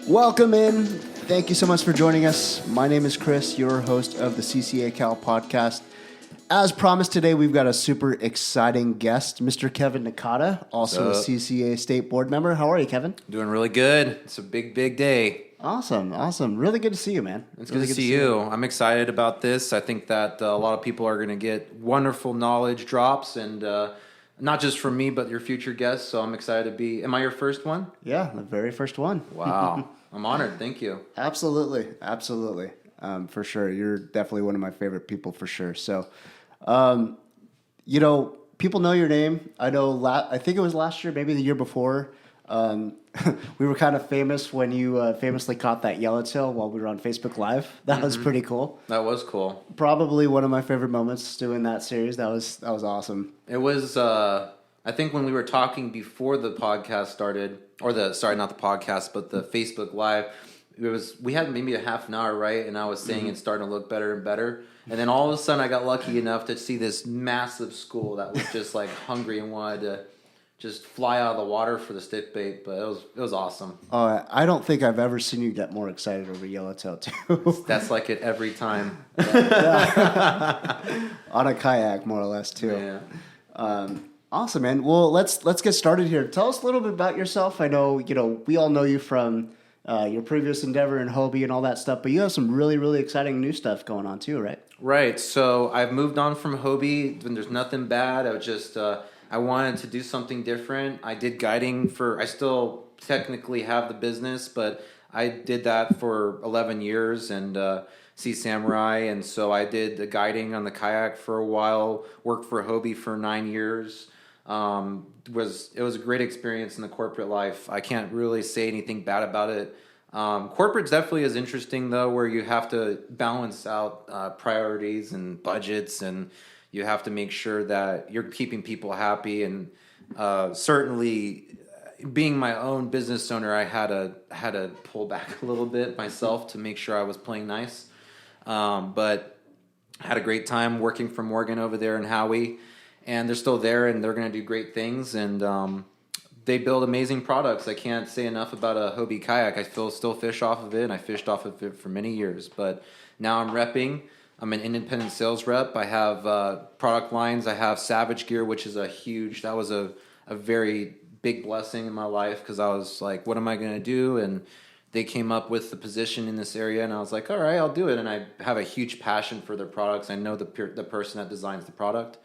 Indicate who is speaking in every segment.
Speaker 1: Welcome in. Thank you so much for joining us. My name is Chris, your host of the CCA Cal podcast. As promised, today we've got a super exciting guest, Mr. Kevin Nakada, also a CCA state board member. How are you, Kevin?
Speaker 2: Doing really good. It's a big day.
Speaker 1: Awesome. Really good to see you, man.
Speaker 2: It's good to see you. I'm excited about this. I think that a lot of people are going to get wonderful knowledge drops, and not just from me, but your future guests. So I'm excited to be. Am I your first one?
Speaker 1: Yeah, the very first one.
Speaker 2: Wow. I'm honored. Thank you.
Speaker 1: Absolutely. For sure. You're definitely one of my favorite people for sure. So, people know your name. I know, I think it was last year, maybe the year before. We were kind of famous when you famously caught that yellowtail while we were on Facebook Live. That was pretty cool.
Speaker 2: That was cool.
Speaker 1: Probably one of my favorite moments doing that series. That was awesome.
Speaker 2: It was, I think when we were talking before the podcast started, not the podcast, but the Facebook Live, we had maybe a half an hour, right? And I was saying it's starting to look better and better. And then all of a sudden I got lucky enough to see this massive school that was just like hungry and wanted to just fly out of the water for the stick bait, but it was awesome.
Speaker 1: I don't think I've ever seen you get more excited over yellowtail too.
Speaker 2: That's like it every time.
Speaker 1: On a kayak, more or less, too.
Speaker 2: Yeah.
Speaker 1: Awesome, man. Well, let's get started here. Tell us a little bit about yourself. I know, we all know you from your previous endeavor in Hobie and all that stuff, but you have some really, really exciting new stuff going on too, right?
Speaker 2: Right. So I've moved on from Hobie, and there's nothing bad. I was just I wanted to do something different. I did guiding I still technically have the business, but I did that for 11 years and Sea Samurai, and so I did the guiding on the kayak for a while, worked for Hobie for 9 years. It was a great experience in the corporate life. I can't really say anything bad about it. Corporate definitely is interesting though, where you have to balance out priorities and budgets, and you have to make sure that you're keeping people happy. And certainly, being my own business owner, I had to pull back a little bit myself to make sure I was playing nice. But had a great time working for Morgan over there in Howie. And they're still there, and they're going to do great things. And they build amazing products. I can't say enough about a Hobie kayak. I still fish off of it, and I fished off of it for many years. But now I'm repping. I'm an independent sales rep. I have product lines. I have Savage Gear, which is that was a very big blessing in my life, because I was like, what am I going to do? And they came up with the position in this area, and I was like, all right, I'll do it. And I have a huge passion for their products. I know the person that designs the product.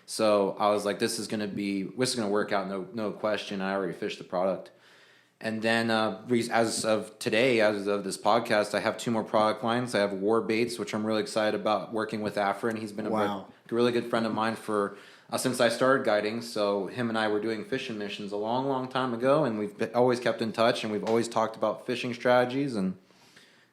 Speaker 2: So I was like, this is going to work out, no question. I already fished the product. And then as of today, as of this podcast, I have 2 more product lines. I have War Baits, which I'm really excited about working with Afrin. He's been a really good friend of mine for since I started guiding. So him and I were doing fishing missions a long, long time ago, and we've always kept in touch, and we've always talked about fishing strategies. And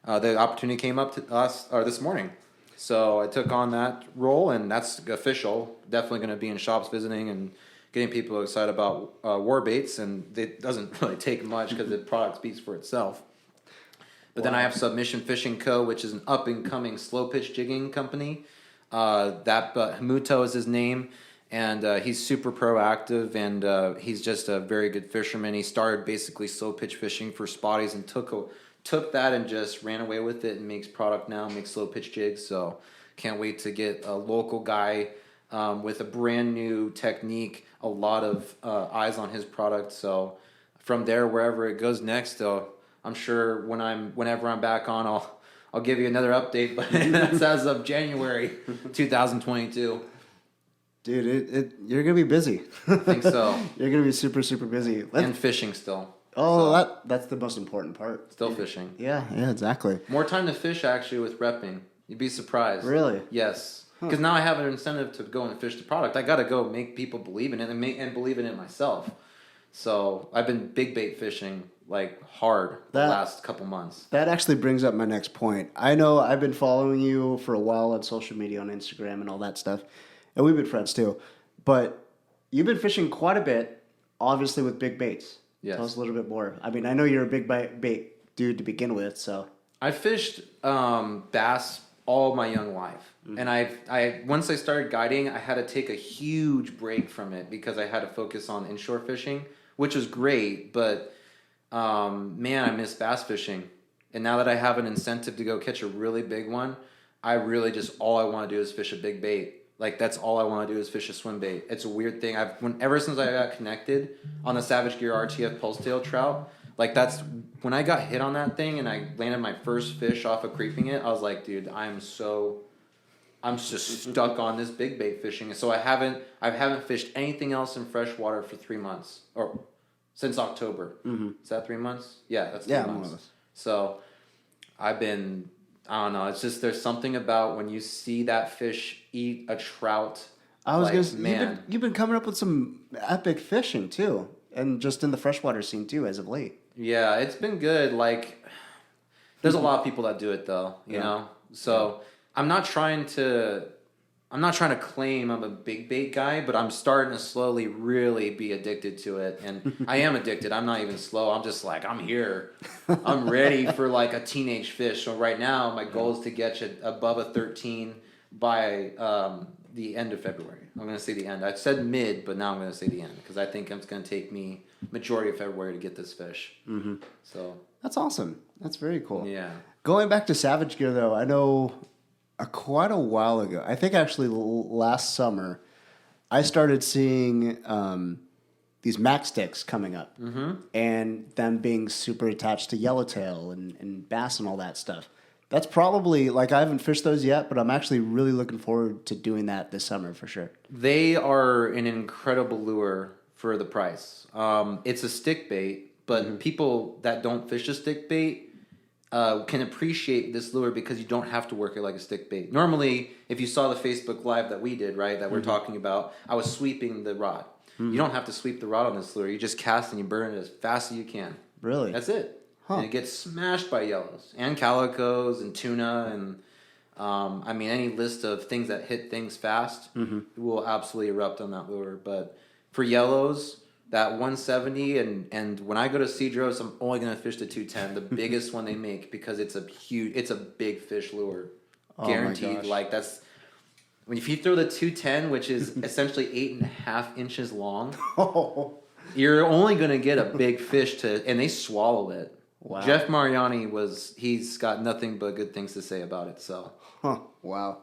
Speaker 2: the opportunity came up to us this morning. So I took on that role, and that's official. Definitely going to be in shops visiting and getting people excited about War Baits, and it doesn't really take much because the product speaks for itself. But then I have Submission Fishing Co., which is an up-and-coming slow-pitch jigging company. Hamuto is his name, and he's super proactive, and he's just a very good fisherman. He started basically slow-pitch fishing for spotties and took that and just ran away with it and makes product now, makes slow pitch jigs. So can't wait to get a local guy with a brand new technique, a lot of eyes on his product. So from there, wherever it goes next, I'm sure whenever I'm back on, I'll give you another update, but that's as of January 2022.
Speaker 1: Dude, you're going to be busy.
Speaker 2: I think so.
Speaker 1: You're going to be super, super busy.
Speaker 2: And fishing still.
Speaker 1: Oh, so, that's the most important part.
Speaker 2: Still fishing.
Speaker 1: Yeah, exactly.
Speaker 2: More time to fish, actually, with repping. You'd be surprised.
Speaker 1: Really?
Speaker 2: Yes. Because now I have an incentive to go and fish the product. I got to go make people believe in it and believe in it myself. So I've been big bait fishing like hard the last couple months.
Speaker 1: That actually brings up my next point. I know I've been following you for a while on social media, on Instagram and all that stuff. And we've been friends too. But you've been fishing quite a bit, obviously with big baits.
Speaker 2: Yes.
Speaker 1: Tell us a little bit more. I mean, I know you're a big bait dude to begin with, so.
Speaker 2: I fished bass all my young life. Mm-hmm. And I once I started guiding, I had to take a huge break from it because I had to focus on inshore fishing, which was great, but Man, I miss bass fishing. And now that I have an incentive to go catch a really big one, I really just all I want to do is fish a big bait. Like that's all I want to do is fish a swim bait. It's a weird thing. Ever since I got connected on the Savage Gear RTF pulse tail trout, like that's when I got hit on that thing and I landed my first fish off of creeping it. I was like, dude, I'm just stuck on this big bait fishing. So I haven't fished anything else in freshwater for 3 months or since October. Mm-hmm. Is that 3 months? Yeah, that's 3 months. More or less. So I don't know. It's just there's something about when you see that fish eat a trout.
Speaker 1: I was gonna say, man, you've been coming up with some epic fishing too, and just in the freshwater scene too, as of late.
Speaker 2: Yeah, it's been good. Like, there's a lot of people that do it though, you know. So I'm not trying to claim I'm a big bait guy, but I'm starting to slowly really be addicted to it. And I am addicted. I'm not even slow. I'm just like, I'm here. I'm ready for like a teenage fish. So right now, my goal is to get you above a 13 by the end of February. I'm going to say the end. I said mid, but now I'm going to say the end because I think it's going to take me majority of February to get this fish. Mm-hmm. So
Speaker 1: that's awesome. That's very cool.
Speaker 2: Yeah.
Speaker 1: Going back to Savage Gear though, I know quite a while ago, I think actually last summer, I started seeing these mac sticks coming up and them being super attached to yellowtail and bass and all that stuff. That's probably, like, I haven't fished those yet, but I'm actually really looking forward to doing that this summer for sure.
Speaker 2: They are an incredible lure for the price. It's a stick bait, but people that don't fish a stick bait can appreciate this lure because you don't have to work it like a stick bait. Normally, if you saw the Facebook Live that we did, right, that we're talking about, I was sweeping the rod. You don't have to sweep the rod on this lure. You just cast and you burn it as fast as you can.
Speaker 1: Really?
Speaker 2: That's it. Huh. And it gets smashed by yellows and calicos and tuna and I mean any list of things that hit things fast will absolutely erupt on that lure. But for yellows, that 170 and when I go to Cedros, I'm only gonna fish the 210, the biggest one they make because it's a big fish lure, guaranteed. Like that's if you throw the 210, which is essentially 8.5 inches long, you're only gonna get a big fish and they swallow it. Wow. Jeff Mariani he's got nothing but good things to say about it. So,
Speaker 1: wow.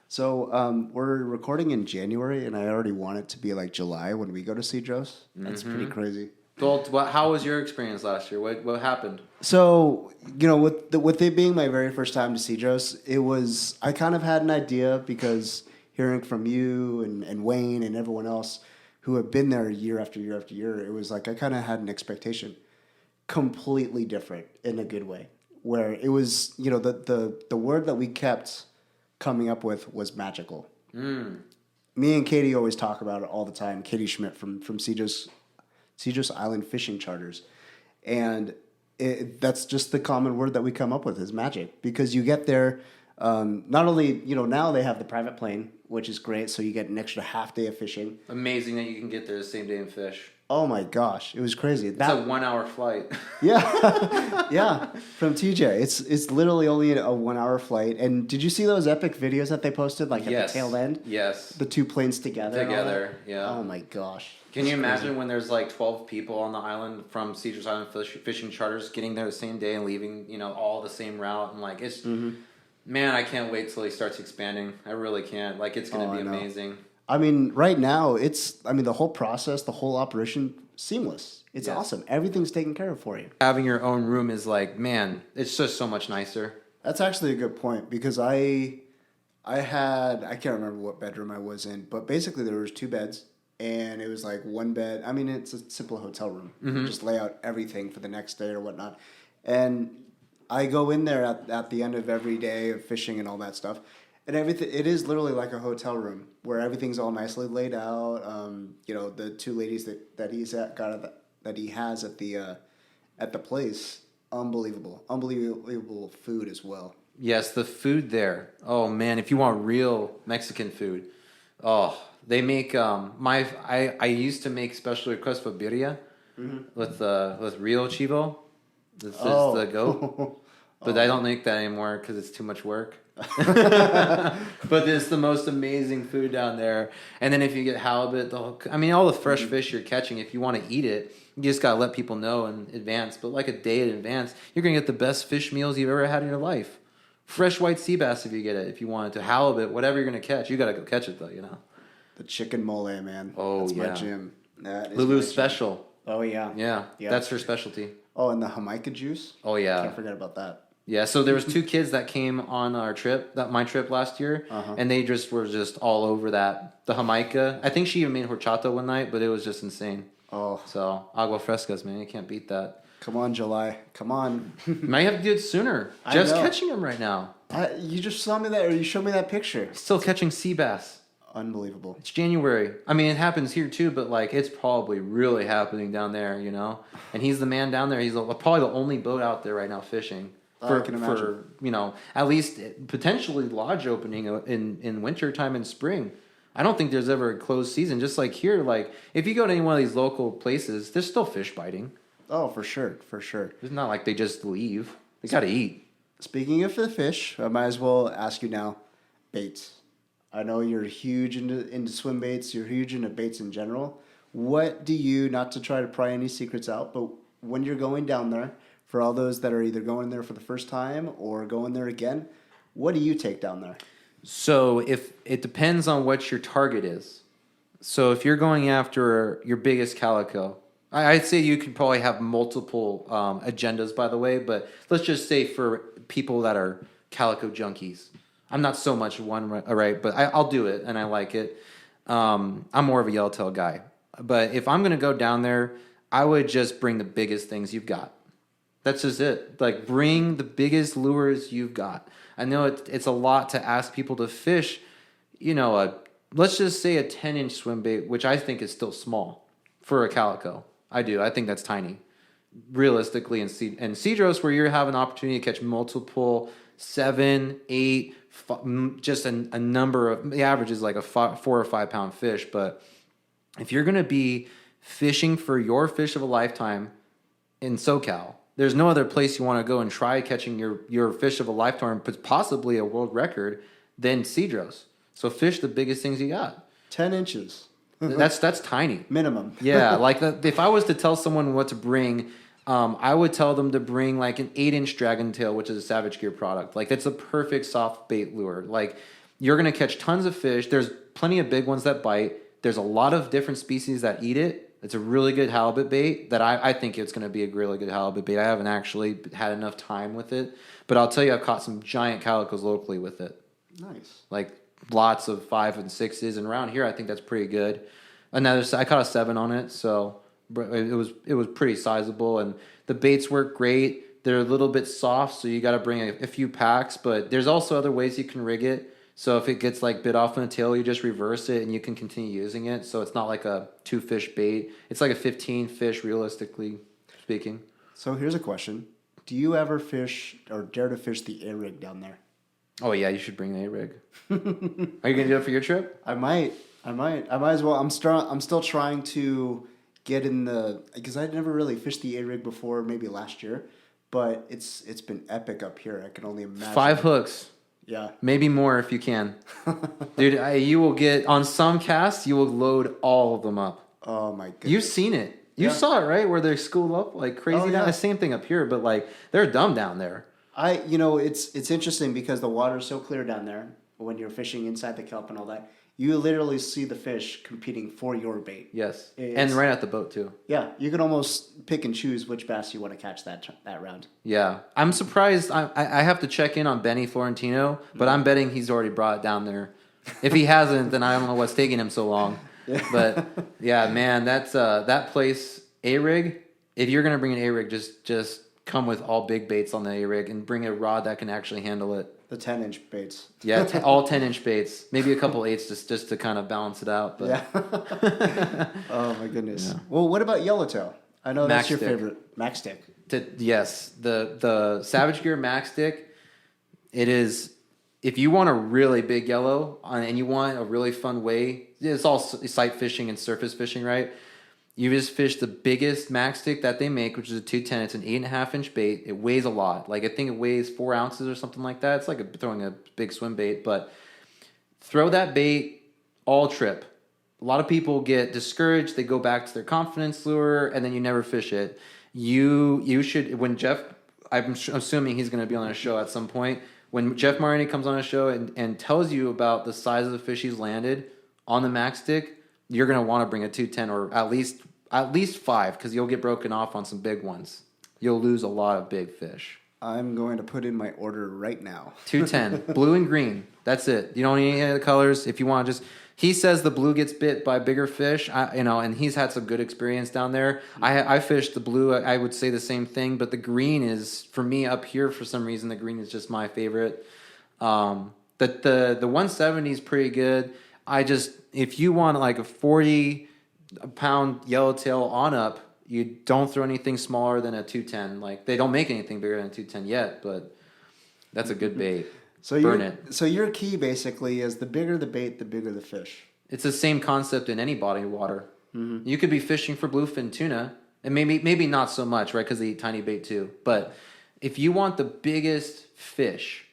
Speaker 1: So we're recording in January, and I already want it to be like July when we go to Cedros. That's pretty crazy.
Speaker 2: Well, how was your experience last year? What happened?
Speaker 1: So, you know, with it being my very first time to Cedros, I kind of had an idea because hearing from you and Wayne and everyone else who have been there year after year after year, it was like I kind of had an expectation. Completely different in a good way, where it was, you know, the word that we kept coming up with was magical. Me and Katie always talk about it all the time. Katie Schmidt from Cedros Island Fishing Charters, and that's just the common word that we come up with is magic, because you get there. Not only, you know, now they have the private plane, which is great, so you get an extra half day of fishing.
Speaker 2: Amazing that you can get there the same day and fish.
Speaker 1: Oh my gosh, it was crazy.
Speaker 2: It's a 1 hour flight.
Speaker 1: Yeah, yeah, from TJ. It's literally only a 1 hour flight. And did you see those epic videos that they posted, like at the tail end?
Speaker 2: Yes.
Speaker 1: The two planes together.
Speaker 2: Yeah.
Speaker 1: Oh my gosh.
Speaker 2: Can you imagine when there's like 12 people on the island from Cedros Island Fishing Charters getting there the same day and leaving, you know, all the same route, and like it's, man, I can't wait till he starts expanding. I really can't. Like it's gonna be amazing.
Speaker 1: I mean, right now, the whole process, the whole operation, seamless. It's awesome. Everything's taken care of for you.
Speaker 2: Having your own room is like, man, it's just so much nicer.
Speaker 1: That's actually a good point, because I can't remember what bedroom I was in, but basically there was 2 beds, and it was like one bed. I mean, it's a simple hotel room. You just lay out everything for the next day or whatnot. And I go in there at the end of every day of fishing and all that stuff. And everything, it is literally like a hotel room where everything's all nicely laid out. You know, the 2 ladies that he has at the place, unbelievable food as well.
Speaker 2: Yes, the food there. Oh man, if you want real Mexican food, they make I used to make special requests for birria with real chivo. This is the goat. but I don't make that anymore because it's too much work. But it's the most amazing food down there. And then if you get halibut, all the fresh fish you're catching, if you want to eat it, you just gotta let people know in advance. But like a day in advance, you're gonna get the best fish meals you've ever had in your life. Fresh white sea bass if you get it. If you want it to halibut, whatever you're gonna catch, you gotta go catch it though.
Speaker 1: The chicken mole, man.
Speaker 2: Oh,
Speaker 1: that's
Speaker 2: yeah.
Speaker 1: my gym. That is
Speaker 2: Lulu's
Speaker 1: my gym.
Speaker 2: special.
Speaker 1: Oh yeah.
Speaker 2: Yeah, that's her specialty.
Speaker 1: Oh, and the Jamaica juice.
Speaker 2: Oh yeah.
Speaker 1: Can't forget about that.
Speaker 2: Yeah, so there was 2 kids that came on our trip, my trip last year, and they were just all over that. The Jamaica. I think she even made horchata one night, but it was just insane.
Speaker 1: Oh.
Speaker 2: So, agua frescas, man. You can't beat that.
Speaker 1: Come on, July. Come on.
Speaker 2: Might have to do it sooner. Jeff's catching them right now.
Speaker 1: You just saw me that, or you showed me that picture.
Speaker 2: Still catching sea bass.
Speaker 1: Unbelievable.
Speaker 2: It's January. I mean, it happens here too, but like it's probably really happening down there, And he's the man down there. He's probably the only boat out there right now fishing.
Speaker 1: I can imagine.
Speaker 2: For at least potentially lodge opening in winter time and spring. I don't think there's ever a closed season. Just like here, like if you go to any one of these local places, there's still fish biting.
Speaker 1: Oh, for sure, for sure.
Speaker 2: It's not like they just leave. They got to eat.
Speaker 1: Speaking of the fish, I might as well ask you now, baits. I know you're huge into swim baits. You're huge into baits in general. What do you, not to try to pry any secrets out, but when you're going down there, for all those that are either going there for the first time or going there again, what do you take down there?
Speaker 2: So if it depends on what your target is. So if you're going after your biggest calico, I'd say you could probably have multiple agendas, by the way, but let's just say for people that are calico junkies. I'm not so much one, right, but I'll do it, and I like it. I'm more of a yellowtail guy. But if I'm going to go down there, I would just bring the biggest things you've got. That's just it. Like, bring the biggest lures you've got. I know it's a lot to ask people to fish, let's just say a 10-inch swim bait, which I think is still small for a calico. I do. I think that's tiny. Realistically, and Cedros, where you have an opportunity to catch multiple 7, 8, just a number of, the average is like a 4 or 5 pound fish. But if you're going to be fishing for your fish of a lifetime in SoCal, there's no other place you want to go and try catching your fish of a lifetime, but possibly a world record, than Cedros. So fish the biggest things you got.
Speaker 1: 10 inches.
Speaker 2: That's tiny.
Speaker 1: Minimum.
Speaker 2: Yeah, like if I was to tell someone what to bring, I would tell them to bring like an 8-inch dragon tail, which is a Savage Gear product. Like it's a perfect soft bait lure. Like you're going to catch tons of fish. There's plenty of big ones that bite. There's a lot of different species that eat it. It's a really good halibut bait that I think it's going to be a really good halibut bait. I haven't actually had enough time with it, but I'll tell you, I've caught some giant calicos locally with it.
Speaker 1: Nice.
Speaker 2: Like lots of 5 and 6s, and around here I think that's pretty good. I caught a 7 on it, so it was pretty sizable, and the baits work great. They're a little bit soft, so you got to bring a few packs, but there's also other ways you can rig it. So if it gets like bit off in the tail, you just reverse it and you can continue using it. So it's not like a 2-fish bait. It's like a 15 fish, realistically speaking.
Speaker 1: So here's a question. Do you ever fish or dare to fish the A-rig down there?
Speaker 2: Oh yeah, you should bring the A-rig. Are you going to do it for your trip?
Speaker 1: I might as well. I'm still trying to get in because I'd never really fished the A-rig before, maybe last year. But it's been epic up here. I can only imagine.
Speaker 2: 5 hooks.
Speaker 1: Yeah.
Speaker 2: Maybe more if you can. Dude, you will get, on some casts, you will load all of them up.
Speaker 1: Oh my goodness.
Speaker 2: You've seen it. You saw it, right? Where they're schooled up like crazy.
Speaker 1: Oh, yeah.
Speaker 2: The same thing up here, but like they're dumb down there.
Speaker 1: It's interesting because the water is so clear down there when you're fishing inside the kelp and all that. You literally see the fish competing for your bait.
Speaker 2: Yes. And right at the boat too.
Speaker 1: Yeah, you can almost pick and choose which bass you want to catch that round.
Speaker 2: Yeah. I'm surprised. I have to check in on Benny Florentino, but I'm betting he's already brought it down there. If he hasn't, then I don't know what's taking him so long. Yeah. But yeah, man, that's that place, A-rig. If you're going to bring an A-rig, just come with all big baits on the A-rig and bring a rod that can actually handle it.
Speaker 1: The 10-inch baits.
Speaker 2: Yeah, all 10-inch baits. Maybe a couple 8s just to kind of balance it out. But.
Speaker 1: Yeah. Oh, my goodness. Yeah. Well, what about yellowtail? I know that's your favorite. Max stick.
Speaker 2: Yes. The Savage Gear Max stick, it is, if you want a really big yellow and you want a really fun way, it's all sight fishing and surface fishing, right? You just fish the biggest max stick that they make, which is a 210. It's an 8.5-inch bait. It weighs a lot. Like I think it weighs 4 ounces or something like that. It's like throwing a big swim bait. But throw that bait all trip. A lot of people get discouraged. They go back to their confidence lure, and then you never fish it. You should, when Jeff, I'm assuming he's going to be on a show at some point. When Jeff Marini comes on a show and tells you about the size of the fish he's landed on the max stick, you're going to want to bring a 210 or at least 5, because you'll get broken off on some big ones. You'll lose a lot of big fish.
Speaker 1: I'm going to put in my order right now.
Speaker 2: 210, blue and green. That's it. You don't need any other colors. If you want to just... He says the blue gets bit by bigger fish, and he's had some good experience down there. I fished the blue. I would say the same thing, but the green is, for me up here, for some reason, the green is just my favorite. The 170 is pretty good. If you want like a 40-pound yellowtail on up, you don't throw anything smaller than a 210. Like they don't make anything bigger than a 210 yet, but that's a good bait.
Speaker 1: So your key basically is the bigger the bait, the bigger the fish.
Speaker 2: It's the same concept in any body of water. Mm-hmm. You could be fishing for bluefin tuna, and maybe not so much, right? Because they eat tiny bait too. But if you want the biggest fish,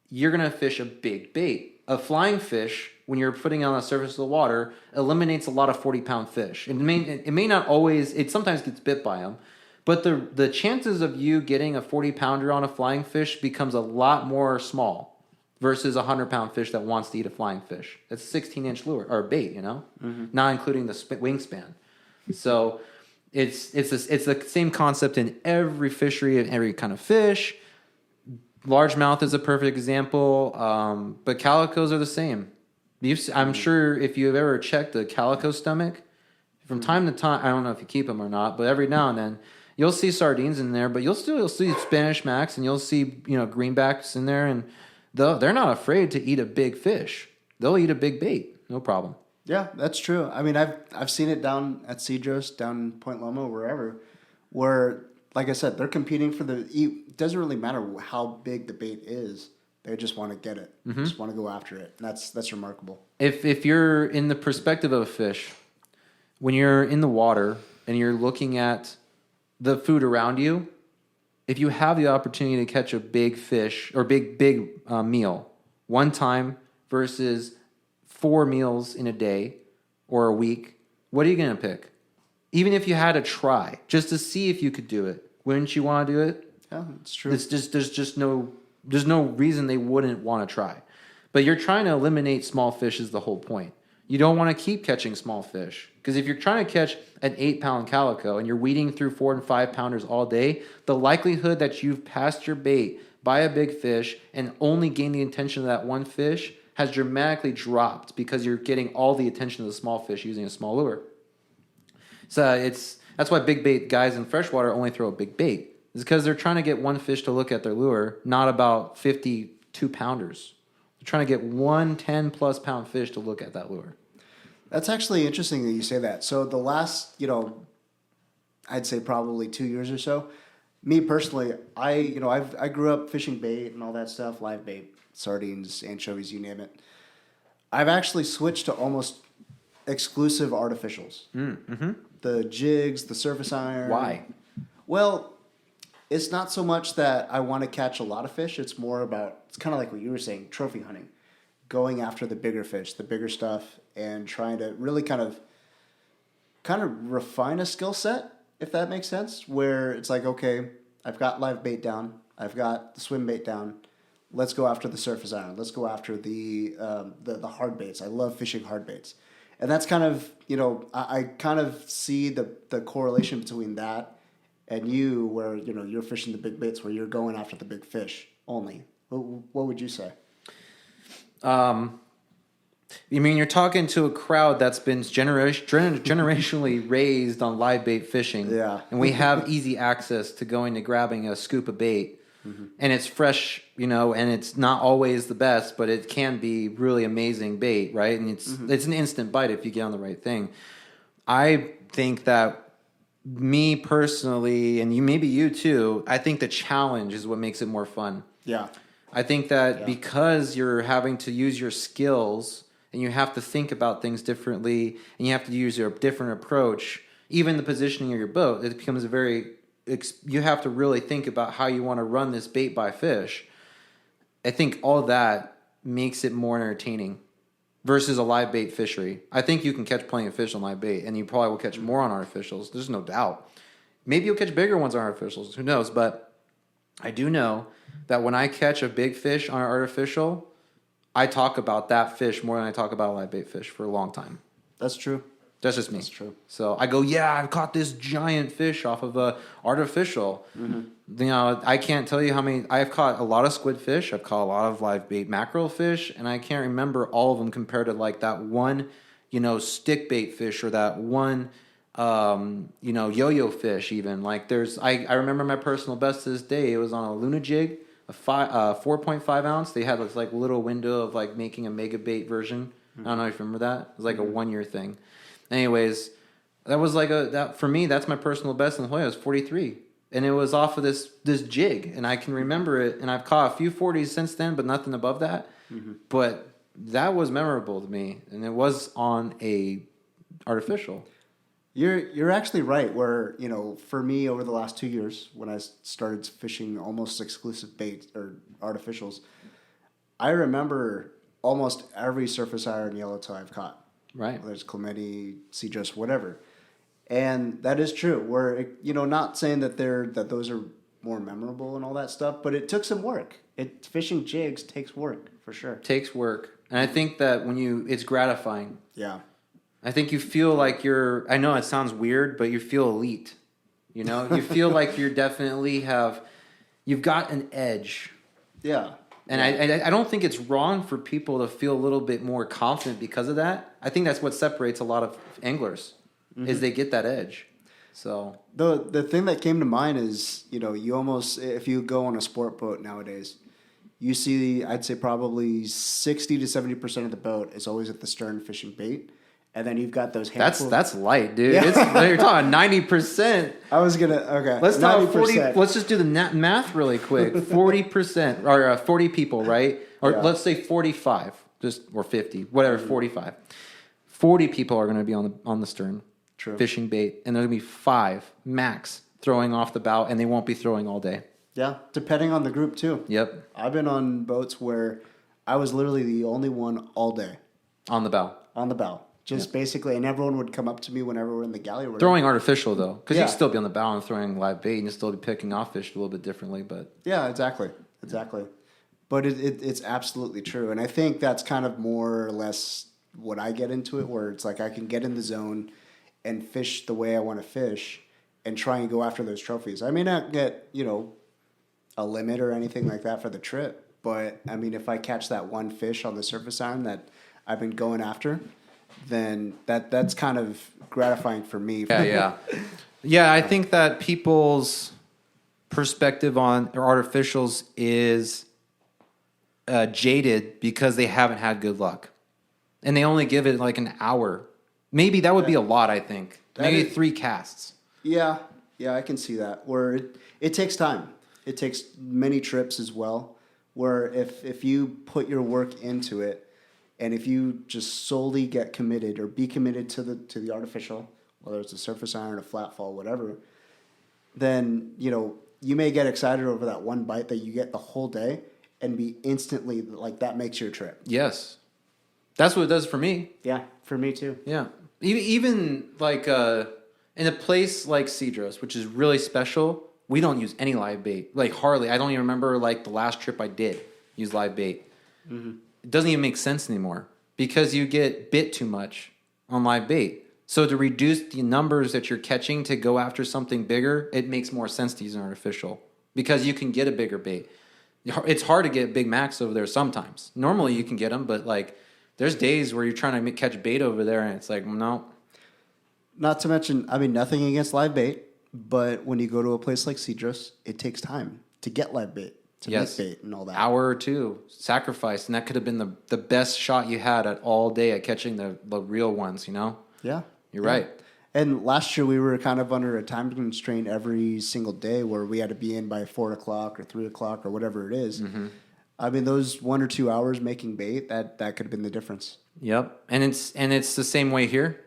Speaker 2: you're gonna fish a big bait. A flying fish, when you're putting it on the surface of the water, eliminates a lot of 40-pound fish. It may not always. It sometimes gets bit by them. But the chances of you getting a 40-pounder on a flying fish becomes a lot more small versus a 100-pound fish that wants to eat a flying fish. That's a 16-inch lure or bait, not including the wingspan. So it's the same concept in every fishery and every kind of fish. Largemouth is a perfect example, but calicos are the same. I'm sure if you've ever checked a calico stomach, from time to time, I don't know if you keep them or not, but every now and then, you'll see sardines in there, but you'll see Spanish Max, and you'll see greenbacks in there, and they're not afraid to eat a big fish. They'll eat a big bait, no problem.
Speaker 1: Yeah, that's true. I mean, I've seen it down at Cedros, down Point Loma, wherever, where, like I said, they're competing for it doesn't really matter how big the bait is. They just want to get it. Mm-hmm. Just want to go after it. And that's remarkable.
Speaker 2: If you're in the perspective of a fish, when you're in the water and you're looking at the food around you, if you have the opportunity to catch a big fish or big meal one time versus 4 meals in a day or a week, what are you going to pick? Even if you had to try just to see if you could do it, wouldn't you want to do it?
Speaker 1: Yeah, it's true.
Speaker 2: There's no reason they wouldn't want to try. But you're trying to eliminate small fish is the whole point. You don't want to keep catching small fish. Because if you're trying to catch an 8-pound calico and you're weeding through 4 and 5 pounders all day, the likelihood that you've passed your bait by a big fish and only gained the attention of that one fish has dramatically dropped because you're getting all the attention of the small fish using a small lure. So that's why big bait guys in freshwater only throw a big bait. It's because they're trying to get one fish to look at their lure, not about 52 pounders. They're trying to get one 10-plus pound fish to look at that lure.
Speaker 1: That's actually interesting that you say that. So the last, I'd say probably 2 years or so, me personally, I grew up fishing bait and all that stuff, live bait, sardines, anchovies, you name it. I've actually switched to almost exclusive artificials. Mm-hmm. The jigs, the surface iron.
Speaker 2: Why?
Speaker 1: Well, it's not so much that I want to catch a lot of fish. It's more about, it's kind of like what you were saying, trophy hunting. Going after the bigger fish, the bigger stuff, and trying to really kind of refine a skill set, if that makes sense, where it's like, okay, I've got live bait down, I've got the swim bait down, let's go after the surface iron, let's go after the hard baits. I love fishing hard baits. And that's kind of, I kind of see the correlation between that and you, where, you're fishing the big baits, where you're going after the big fish only. What would you say?
Speaker 2: You mean you're talking to a crowd that's been generationally raised on live bait fishing,
Speaker 1: yeah,
Speaker 2: and we have easy access to going to grabbing a scoop of bait, mm-hmm. and it's fresh, and it's not always the best, but it can be really amazing bait, right? And it's an instant bite if you get on the right thing. I think that me personally, and maybe you too, I think the challenge is what makes it more fun.
Speaker 1: Yeah.
Speaker 2: I think that because you're having to use your skills and you have to think about things differently and you have to use a different approach, even the positioning of your boat, it becomes you have to really think about how you want to run this bait by fish. I think all that makes it more entertaining versus a live bait fishery. I think you can catch plenty of fish on live bait, and you probably will catch more on artificials. There's no doubt. Maybe you'll catch bigger ones on artificials. Who knows? But I do know that when I catch a big fish on an artificial, I talk about that fish more than I talk about a live bait fish for a long time.
Speaker 1: That's true.
Speaker 2: That's just me.
Speaker 1: That's true.
Speaker 2: So I go, yeah, I've caught this giant fish off of a artificial. You know, I can't tell you how many. I've caught a lot of squid fish. I've caught a lot of live bait mackerel fish, and I can't remember all of them compared to like that one, stick bait fish or that one, yo-yo fish. Even like I remember my personal best to this day. It was on a Luna jig, a 4.5 ounce. They had this like little window of like making a mega bait version. I don't know if you remember that. It was like a 1 year thing. Anyways, that was like that for me. That's my personal best in the Hoya. It was 43, and it was off of this jig, and I can remember it. And I've caught a few 40s since then, but nothing above that. But that was memorable to me, and it was on a artificial.
Speaker 1: You're actually right. Where for me over the last 2 years, when I started fishing almost exclusive bait or artificials, I remember almost every surface iron yellowtail I've caught.
Speaker 2: Right.
Speaker 1: Whether it's Clementi, Cedros, whatever. And that is true. Where not saying that those are more memorable and all that stuff, but it took some work. Fishing jigs takes work for sure.
Speaker 2: Takes work, and I think that it's gratifying.
Speaker 1: Yeah.
Speaker 2: I think you feel like I know it sounds weird, but you feel elite. You feel like you've got an edge.
Speaker 1: Yeah.
Speaker 2: And I don't think it's wrong for people to feel a little bit more confident because of that. I think that's what separates a lot of anglers is they get that edge. So
Speaker 1: the thing that came to mind is, you almost, if you go on a sport boat nowadays, you see, I'd say probably 60 to 70% of the boat is always at the stern fishing bait. And then you've got those handful.
Speaker 2: That's light, dude.
Speaker 1: Yeah.
Speaker 2: You're talking 90%.
Speaker 1: Okay.
Speaker 2: Let's talk
Speaker 1: 90%.
Speaker 2: 40. Let's just do the math really quick. 40% or 40 people, right? Or let's say 45, or 50, whatever. 45. 40 people are going to be on the stern, fishing bait, and there's going to be 5 max throwing off the bow, and they won't be throwing all day.
Speaker 1: Yeah, depending on the group too.
Speaker 2: Yep.
Speaker 1: I've been on boats where I was literally the only one all day
Speaker 2: on the bow.
Speaker 1: On the bow. Just basically, and everyone would come up to me whenever we're in the galley.
Speaker 2: Throwing artificial, though. Because you'd still be on the bow and throwing live bait, and you'd still be picking off fish a little bit differently. But
Speaker 1: yeah, exactly. But it's absolutely true. And I think that's kind of more or less what I get into it, where it's like I can get in the zone and fish the way I want to fish and try and go after those trophies. I may not get, a limit or anything like that for the trip. But, I mean, if I catch that one fish on the surface iron that I've been going after, then that's kind of gratifying for me.
Speaker 2: Yeah, I think that people's perspective on artificials is jaded because they haven't had good luck. And they only give it like an hour. Maybe that would be a lot, I think. Maybe 3 casts.
Speaker 1: Yeah, I can see that. Where it takes time. It takes many trips as well. Where if you put your work into it, and if you just solely get committed or be committed to the artificial, whether it's a surface iron, a flat fall, whatever, then you may get excited over that one bite that you get the whole day and be instantly like that makes your trip.
Speaker 2: Yes, that's what it does for me.
Speaker 1: Yeah, for me too.
Speaker 2: Yeah, even like in a place like Cedros, which is really special, we don't use any live bait. Like hardly. I don't even remember like the last trip I did use live bait. Mm-hmm. It doesn't even make sense anymore because you get bit too much on live bait. So to reduce the numbers that you're catching to go after something bigger, it makes more sense to use an artificial because you can get a bigger bait. It's hard to get big max over there sometimes. Normally you can get them, but like there's days where you're trying to catch bait over there and it's like, no.
Speaker 1: Not to mention, I mean, nothing against live bait, but when you go to a place like Cedros, it takes time to get live bait. To make bait and all that.
Speaker 2: Hour or 2 sacrifice, and that could have been the best shot you had at all day at catching the real ones,
Speaker 1: Yeah.
Speaker 2: You're right.
Speaker 1: And last year we were kind of under a time constraint every single day where we had to be in by 4 o'clock or 3 o'clock or whatever it is. Mm-hmm. I mean, those 1 or 2 hours making bait, that could have been the difference.
Speaker 2: Yep. And it's the same way here.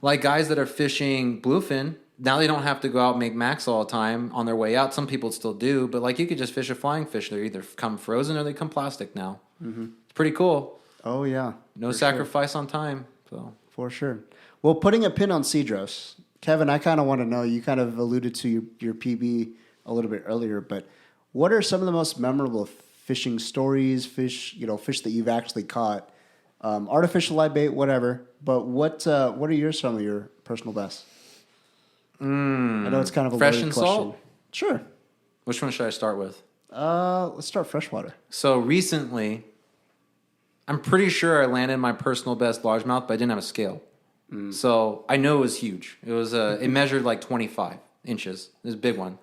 Speaker 2: Like guys that are fishing bluefin, now they don't have to go out and make max all the time on their way out. Some people still do, but like you could just fish a flying fish. They're either come frozen or they come plastic now. It's pretty cool.
Speaker 1: Oh yeah,
Speaker 2: No sacrifice on time. So
Speaker 1: for sure. Well, putting a pin on Cedros, Kevin, I kind of want to know. You kind of alluded to your PB a little bit earlier, but what are some of the most memorable fishing stories? Fish that you've actually caught, artificial live bait, whatever. But what are some of your personal bests? I know it's kind of a
Speaker 2: fresh
Speaker 1: loaded
Speaker 2: and
Speaker 1: question.
Speaker 2: salt.
Speaker 1: Sure.
Speaker 2: Which one should I start with?
Speaker 1: Let's start freshwater.
Speaker 2: So recently, I'm pretty sure I landed my personal best largemouth, but I didn't have a scale. So I know it was huge. It was it measured like 25 inches. It was a big one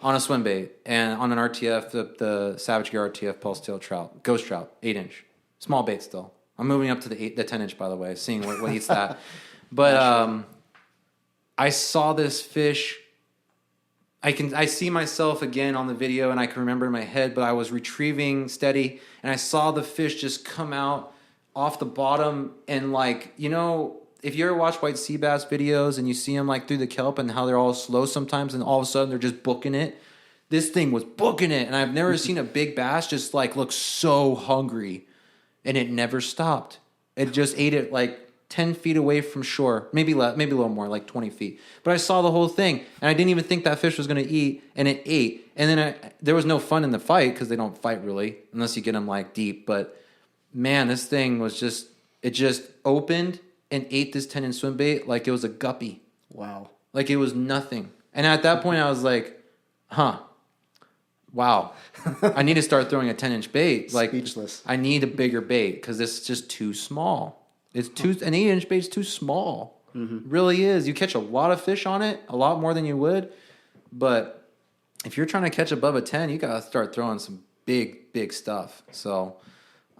Speaker 2: on a swim bait and on an RTF, the Savage Gear RTF pulse tail trout, ghost trout, 8-inch, small bait still. I'm moving up to the 10-inch by the way, seeing what eats that. But I saw this fish. I see myself again on the video, and I can remember in my head. But I was retrieving steady, and I saw the fish just come out off the bottom, and like if you ever watch white sea bass videos and you see them like through the kelp and how they're all slow sometimes, and all of a sudden they're just booking it. This thing was booking it, and I've never seen a big bass just like look so hungry, and it never stopped. It just ate it like 10 feet away from shore, maybe a little more, like 20 feet. But I saw the whole thing, and I didn't even think that fish was going to eat, and it ate. And then there was no fun in the fight because they don't fight really unless you get them like deep. But man, this thing was just opened and ate this 10-inch swim bait like it was a guppy.
Speaker 1: Wow.
Speaker 2: Like it was nothing. And at that point, I was like, wow. I need to start throwing a 10-inch bait. Like,
Speaker 1: speechless.
Speaker 2: I need a bigger bait because this is just too small. It's an 8-inch bait's too small. It really is. You catch a lot of fish on it, a lot more than you would. But if you're trying to catch above a 10, you got to start throwing some big stuff. So,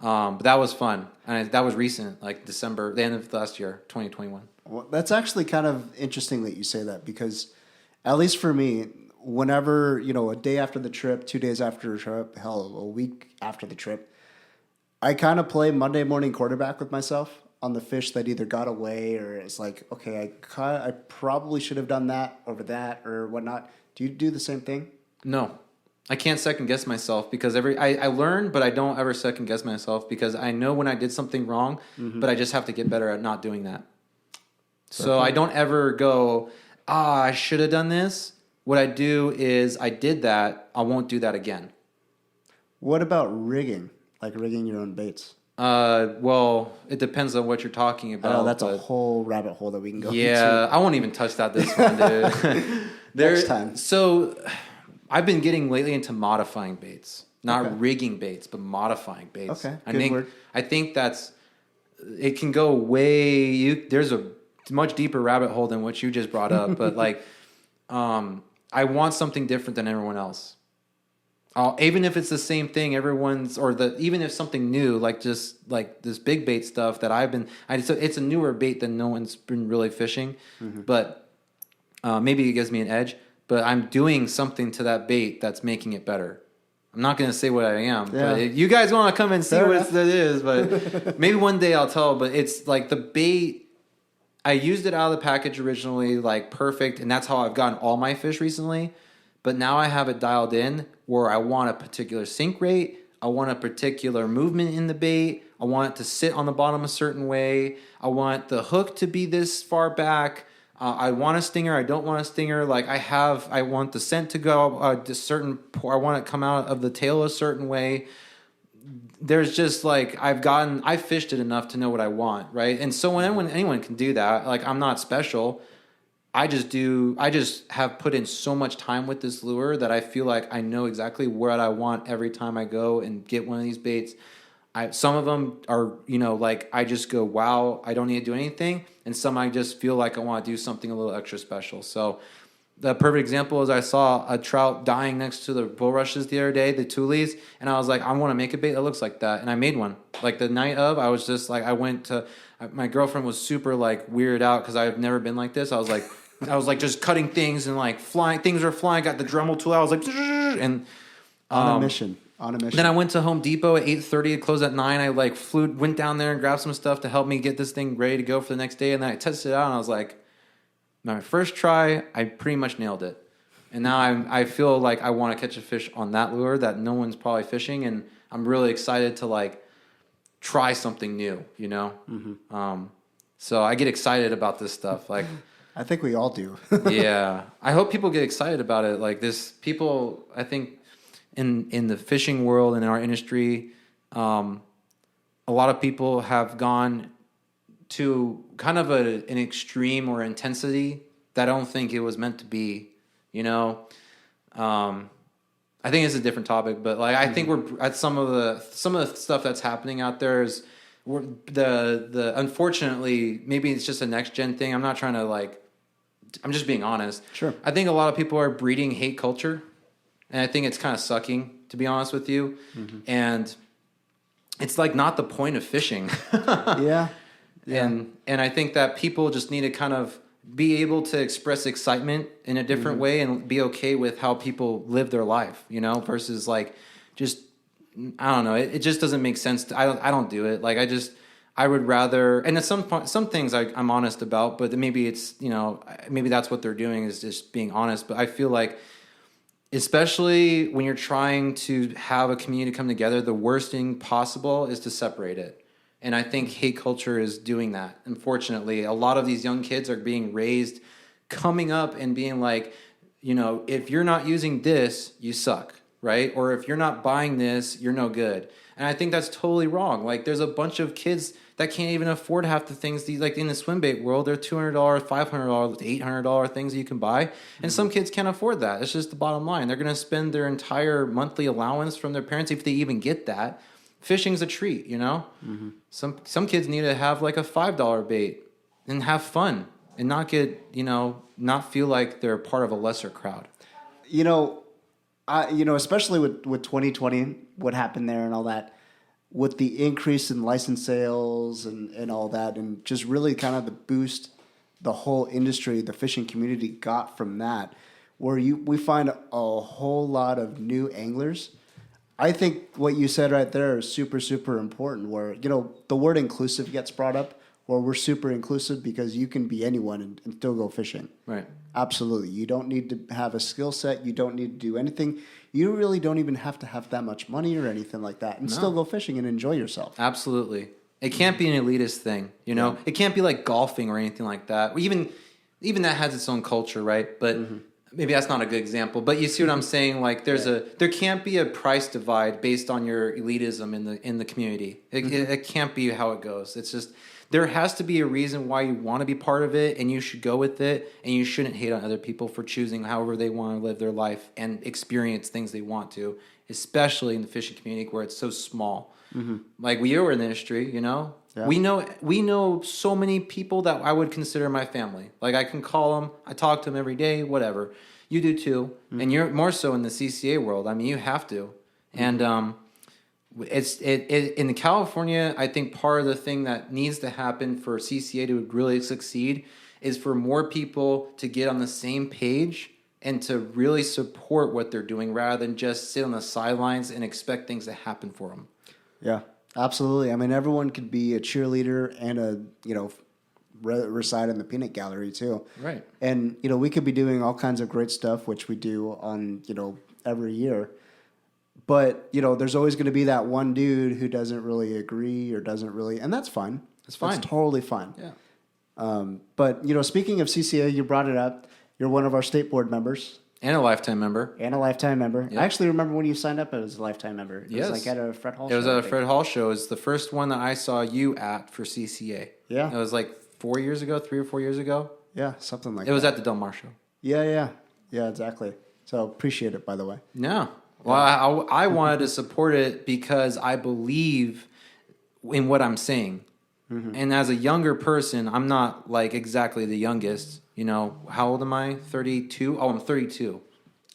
Speaker 2: but that was fun. And that was recent, like December, the end of last year, 2021.
Speaker 1: Well, that's actually kind of interesting that you say that because, at least for me, whenever, a day after the trip, 2 days after the trip, hell, a week after the trip, I kind of play Monday morning quarterback with myself on the fish that either got away or it's like, okay, I probably should have done that over that or whatnot. Do you do the same thing?
Speaker 2: No. I can't second guess myself because I learn, but I don't ever second guess myself because I know when I did something wrong, but I just have to get better at not doing that. So I don't ever go, I should have done this. What I do is I did that. I won't do that again.
Speaker 1: What about rigging? Like rigging your own baits?
Speaker 2: Well, it depends on what you're talking about.
Speaker 1: Oh, that's a whole rabbit hole that we can go into.
Speaker 2: Yeah, I won't even touch that this one, dude.
Speaker 1: Next time.
Speaker 2: So I've been getting lately into modifying baits. Not rigging baits, but modifying baits.
Speaker 1: Okay, good word.
Speaker 2: I think it can go way... there's a much deeper rabbit hole than what you just brought up, but like... I want something different than everyone else. Even if it's the same thing, even if something new, like just like this big bait stuff that it's a newer bait than no one's been really fishing, but maybe it gives me an edge. But I'm doing something to that bait that's making it better. I'm not going to say what I am, but if you guys want to come and see what it is, but maybe one day I'll tell. But it's like the bait. I used it out of the package originally, like perfect, and that's how I've gotten all my fish recently. But now I have it dialed in where I want a particular sink rate, I want a particular movement in the bait, I want it to sit on the bottom a certain way, I want the hook to be this far back, I want a stinger, I don't want a stinger, I want the scent to go I want it to come out of the tail a certain way. There's just like I fished it enough to know what I want, right? And so when anyone can do that, like I'm not special. I just have put in so much time with this lure that I feel like I know exactly what I want every time I go and get one of these baits. Some of them are, like I just go, wow, I don't need to do anything. And some I just feel like I want to do something a little extra special. So the perfect example is I saw a trout dying next to the bulrushes the other day, the tulies, and I was like, I want to make a bait that looks like that. And I made one. Like the night of, I was just like, my girlfriend was super like weirded out because I've never been like this. I was like just cutting things and like flying. Things were flying. Got the Dremel tool. I was like, and
Speaker 1: on a mission. On a mission.
Speaker 2: Then I went to Home Depot at 8:30. It closed at 9. I like went down there and grabbed some stuff to help me get this thing ready to go for the next day. And then I tested it out and I was like, my first try, I pretty much nailed it. And now I feel like I want to catch a fish on that lure that no one's probably fishing. And I'm really excited to like try something new, you know? Mm-hmm. So I get excited about this stuff. Like,
Speaker 1: I think we all do.
Speaker 2: yeah. I hope people get excited about it. Like people, I think in the fishing world and in our industry, a lot of people have gone to kind of an extreme or intensity that I don't think it was meant to be, you know? I think it's a different topic, but like, I think we're at some of the stuff that's happening out there is unfortunately, maybe it's just a next gen thing. I'm not trying to like, I'm just being honest.
Speaker 1: Sure.
Speaker 2: I think a lot of people are breeding hate culture, and I think it's kind of sucking, to be honest with you. Mm-hmm. And it's like not the point of fishing.
Speaker 1: Yeah.
Speaker 2: And I think that people just need to kind of be able to express excitement in a different way and be okay with how people live their life, you know, versus like just, I don't know. It just doesn't make sense. I don't do it. Like I would rather, and at some point, some things I'm honest about, but maybe it's, you know, maybe that's what they're doing is just being honest. But I feel like, especially when you're trying to have a community come together, the worst thing possible is to separate it. And I think hate culture is doing that. Unfortunately, a lot of these young kids are being raised, coming up and being like, you know, if you're not using this, you suck, right? Or if you're not buying this, you're no good. And I think that's totally wrong. Like, there's a bunch of kids that can't even afford half the things like in the swim bait world. They're $200, $500, $800 things that you can buy, and some kids can't afford that. It's just the bottom line. They're going to spend their entire monthly allowance from their parents if they even get that. Fishing's a treat, you know. Mm-hmm. Some kids need to have like a $5 bait and have fun and not get, you know, not feel like they're part of a lesser crowd.
Speaker 1: You know, especially with 2020, what happened there and all that, with the increase in license sales and all that, and just really kind of the boost the whole industry, the fishing community got from that, where we find a whole lot of new anglers. I think what you said right there is super, super important, where, you know, the word inclusive gets brought up, where we're super inclusive because you can be anyone and still go fishing.
Speaker 2: Right.
Speaker 1: Absolutely. You don't need to have a skill set. You don't need to do anything. You really don't even have to have that much money or anything like that and still go fishing and enjoy yourself.
Speaker 2: Absolutely. It can't be an elitist thing, you know? Yeah. It can't be like golfing or anything like that. Even that has its own culture, right? But maybe that's not a good example. But you see what I'm saying? Like there can't be a price divide based on your elitism in the community. It can't be how it goes. It's just there has to be a reason why you want to be part of it, and you should go with it, and you shouldn't hate on other people for choosing however they want to live their life and experience things they want to, especially in the fishing community where it's so small. Mm-hmm. Like we were in the industry, you know? Yeah. We know so many people that I would consider my family. Like I can call them, I talk to them every day, whatever. You do too, and you're more so in the CCA world. I mean, you have to, and it's in California. I think part of the thing that needs to happen for CCA to really succeed is for more people to get on the same page and to really support what they're doing rather than just sit on the sidelines and expect things to happen for them.
Speaker 1: Yeah, absolutely. I mean, everyone could be a cheerleader and a, you know, reside in the peanut gallery too.
Speaker 2: Right.
Speaker 1: And, you know, we could be doing all kinds of great stuff, which we do on, you know, every year. But, you know, there's always going to be that one dude who doesn't really agree or doesn't really, and that's fine.
Speaker 2: It's fine.
Speaker 1: That's totally fine.
Speaker 2: Yeah.
Speaker 1: But, you know, speaking of CCA, you brought it up. You're one of our state board members.
Speaker 2: And a lifetime member.
Speaker 1: Yep. I actually remember when you signed up as a lifetime member. It was like at a Fred Hall show.
Speaker 2: It was at a Fred Hall show. It was the first one that I saw you at for CCA.
Speaker 1: Yeah.
Speaker 2: It was like 3 or 4 years ago.
Speaker 1: Yeah, something like that.
Speaker 2: It was at the Del Mar show.
Speaker 1: Yeah, exactly. So appreciate it, by the way.
Speaker 2: No. Well, I wanted to support it because I believe in what I'm saying. Mm-hmm. And as a younger person, I'm not like exactly the youngest. You know, how old am I? 32? Oh, I'm 32.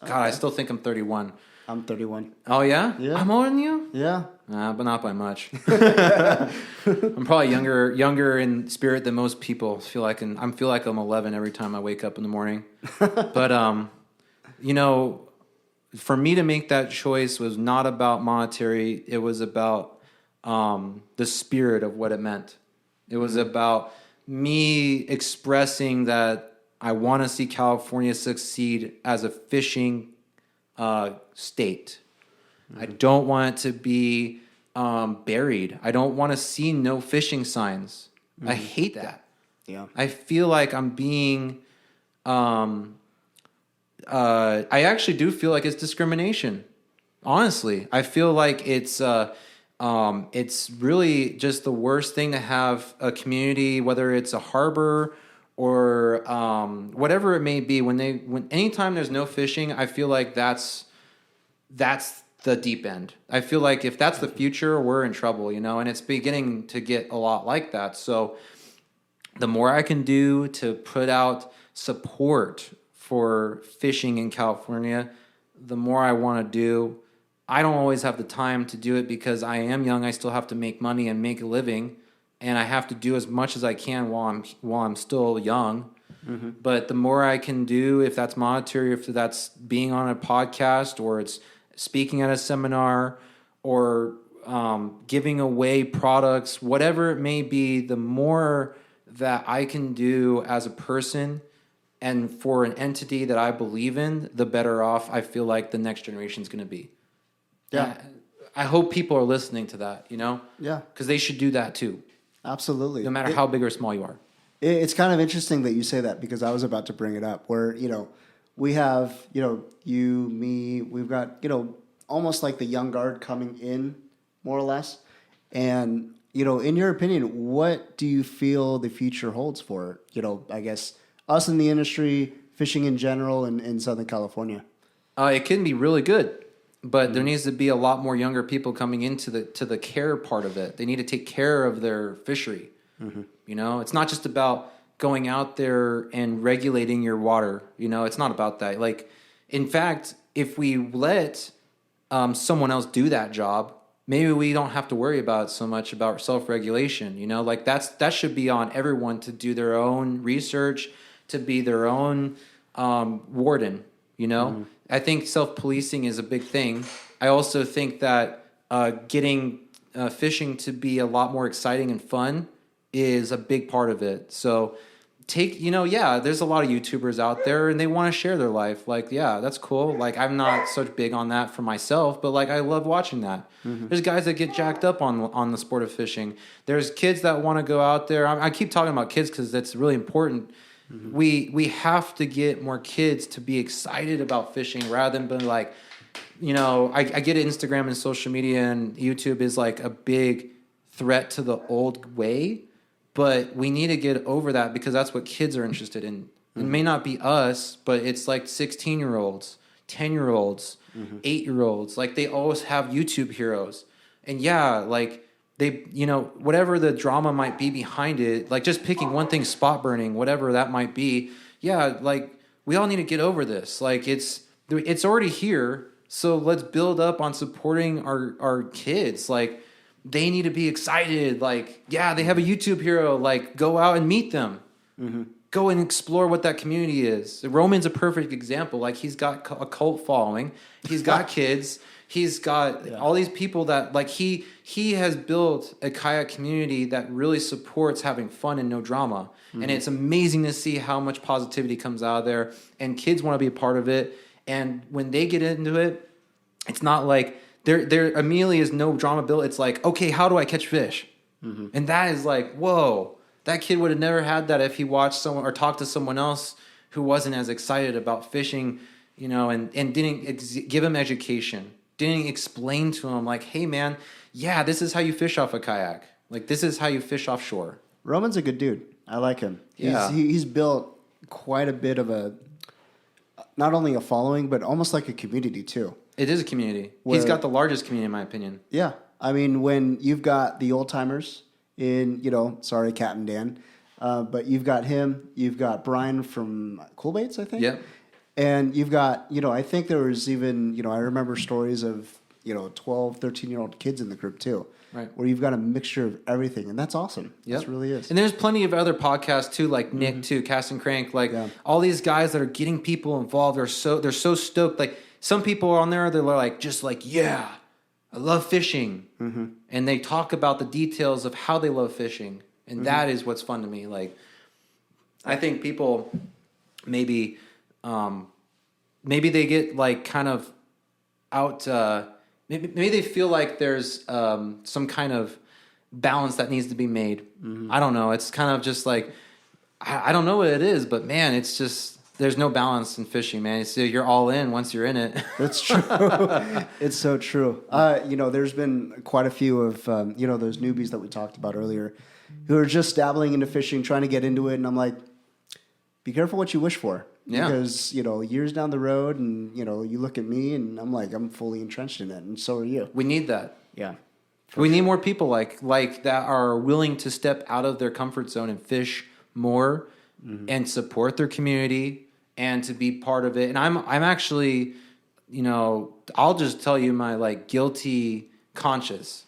Speaker 2: God, I still think I'm 31.
Speaker 1: I'm 31.
Speaker 2: Oh, yeah?
Speaker 1: Yeah.
Speaker 2: I'm older than you?
Speaker 1: Yeah.
Speaker 2: But not by much. I'm probably younger in spirit than most people. I feel like I'm 11 every time I wake up in the morning. But, you know, for me to make that choice was not about monetary. It was about the spirit of what it meant. It was about me expressing that I want to see California succeed as a fishing state. I don't want it to be buried. I don't want to see no fishing signs. I hate that.
Speaker 1: Yeah.
Speaker 2: I feel like I'm being... I actually do feel like it's discrimination. Honestly, I feel like it's really just the worst thing to have a community, whether it's a harbor or whatever it may be. When anytime there's no fishing, I feel like that's the deep end. I feel like if that's the future, we're in trouble, and it's beginning to get a lot like that. So the more I can do to put out support for fishing in California, the more I want to do. I don't always have the time to do it because I am young. I still have to make money and make a living, and I have to do as much as I can while I'm still young. Mm-hmm. But the more I can do, if that's monetary, if that's being on a podcast, or it's speaking at a seminar, or giving away products, whatever it may be, the more that I can do as a person and for an entity that I believe in, the better off I feel like the next generation is going to be. Yeah. I hope people are listening to that, Yeah. Because they should do that too.
Speaker 1: Absolutely.
Speaker 2: No matter how big or small you are.
Speaker 1: It's kind of interesting that you say that, because I was about to bring it up where, we have, you, me, we've got, almost like the young guard coming in, more or less. And, in your opinion, what do you feel the future holds for, I guess, us in the industry, fishing in general, in Southern California?
Speaker 2: It can be really good, but there needs to be a lot more younger people coming into the care part of it. They need to take care of their fishery. Mm-hmm. It's not just about going out there and regulating your water. It's not about that. Like, in fact, if we let someone else do that job, maybe we don't have to worry about so much about self-regulation. Like that should be on everyone to do their own research, to be their own warden. Mm-hmm. I think self-policing is a big thing. I also think that getting fishing to be a lot more exciting and fun is a big part of it. So there's a lot of YouTubers out there and they want to share their life. Like, yeah, that's cool. Like, I'm not so big on that for myself, but like, I love watching that. Mm-hmm. There's guys that get jacked up on the sport of fishing. There's kids that want to go out there. I keep talking about kids because that's really important. Mm-hmm. We have to get more kids to be excited about fishing rather than being like, I get Instagram and social media and YouTube is like a big threat to the old way. But we need to get over that because that's what kids are interested in. Mm-hmm. It may not be us, but it's like 16-year-olds, 10-year-olds, 8-year-olds. Like, they always have YouTube heroes. And yeah, like, they, whatever the drama might be behind it, like just picking one thing, spot burning, whatever that might be. Yeah, like, we all need to get over this. Like, it's already here. So let's build up on supporting our kids. Like, they need to be excited. Like, yeah, they have a YouTube hero. Like, go out and meet them. Mm-hmm. Go and explore what that community is. Roman's a perfect example. Like, he's got a cult following. He's got kids. He's got all these people that, like, he has built a kayak community that really supports having fun and no drama. Mm-hmm. And it's amazing to see how much positivity comes out of there. And kids want to be a part of it. And when they get into it, it's not like... There immediately is no drama built. It's like, okay, how do I catch fish? Mm-hmm. And that is like, whoa, that kid would have never had that if he watched someone or talked to someone else who wasn't as excited about fishing, and didn't give him education, didn't explain to him like, hey man, yeah, this is how you fish off a kayak. Like, this is how you fish offshore.
Speaker 1: Roman's a good dude. I like him.
Speaker 2: Yeah.
Speaker 1: He's built quite a bit of not only a following, but almost like a community too.
Speaker 2: It is a community. He's got the largest community, in my opinion.
Speaker 1: Yeah. I mean, when you've got the old timers in, sorry, Captain Dan, but you've got him, you've got Brian from Cool Baits, I think.
Speaker 2: Yep.
Speaker 1: And you've got, I think there was even, I remember stories of, 12, 13-year-old kids in the group too.
Speaker 2: Right.
Speaker 1: Where you've got a mixture of everything. And that's awesome.
Speaker 2: Yep.
Speaker 1: It really is.
Speaker 2: And there's plenty of other podcasts too, like Nick too, Cast and Crank. Like, all these guys that are getting people involved are they're so stoked. Like, some people on there, they're like, just like, yeah, I love fishing. And they talk about the details of how they love fishing. And that is what's fun to me. Like, I think people maybe they get like kind of out, maybe they feel like there's some kind of balance that needs to be made. I don't know. It's kind of just like, I don't know what it is, but man, it's just, there's no balance in fishing, man. It's, you're all in once you're in it.
Speaker 1: That's true. It's so true. There's been quite a few of, those newbies that we talked about earlier who are just dabbling into fishing, trying to get into it. And I'm like, be careful what you wish for.
Speaker 2: Yeah.
Speaker 1: Because, years down the road and, you look at me and I'm like, I'm fully entrenched in it. And so are you.
Speaker 2: We need that.
Speaker 1: Yeah.
Speaker 2: We need more people like that are willing to step out of their comfort zone and fish more and support their community and to be part of it. And I'm actually, I'll just tell you my like guilty conscience.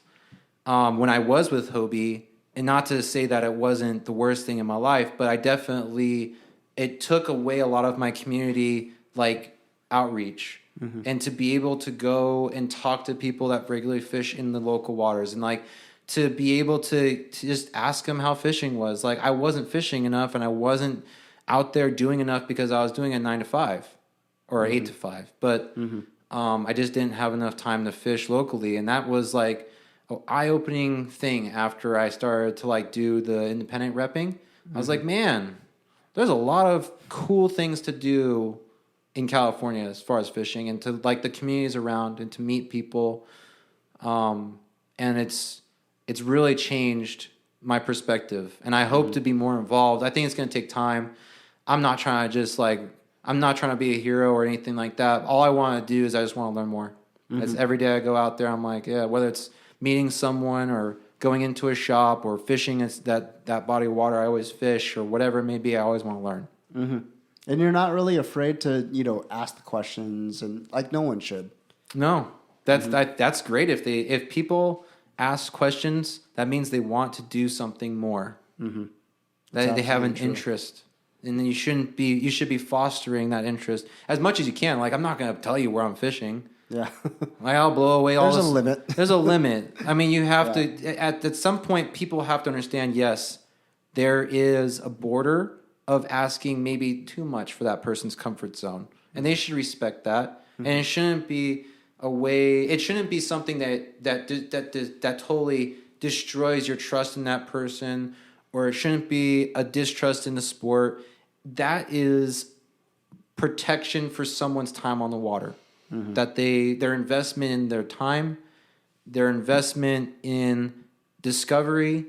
Speaker 2: When I was with Hobie, and not to say that it wasn't the worst thing in my life, but I definitely, it took away a lot of my community like outreach. And to be able to go and talk to people that regularly fish in the local waters and like to be able to just ask them how fishing was. Like I wasn't fishing enough and I wasn't out there doing enough because I was doing a 9 to 5 or 8 to 5. But I just didn't have enough time to fish locally. And that was like an eye-opening thing after I started to like do the independent repping. I was like, man, there's a lot of cool things to do in California as far as fishing and to like the communities around and to meet people. And it's really changed my perspective and I hope to be more involved. I think it's going to take time. I'm not trying to be a hero or anything like that. All I want to do is I just want to learn more. It's every day I go out there, I'm like, yeah, whether it's meeting someone or going into a shop or fishing that body of water I always fish or whatever it may be, I always want to learn.
Speaker 1: And you're not really afraid to, ask the questions and like no one should.
Speaker 2: No, that's great. If people ask questions, that means they want to do something more. That they have an interest, and then you should be fostering that interest as much as you can. Like I'm not going to tell you where I'm fishing.
Speaker 1: Yeah,
Speaker 2: like I'll blow away all.
Speaker 1: There's a limit.
Speaker 2: There's a limit. I mean, you have to at some point. People have to understand. Yes, there is a border of asking maybe too much for that person's comfort zone. And they should respect that. And it shouldn't be it shouldn't be something that totally destroys your trust in that person, or it shouldn't be a distrust in the sport. That is protection for someone's time on the water. That their investment in their time, their investment in discovery,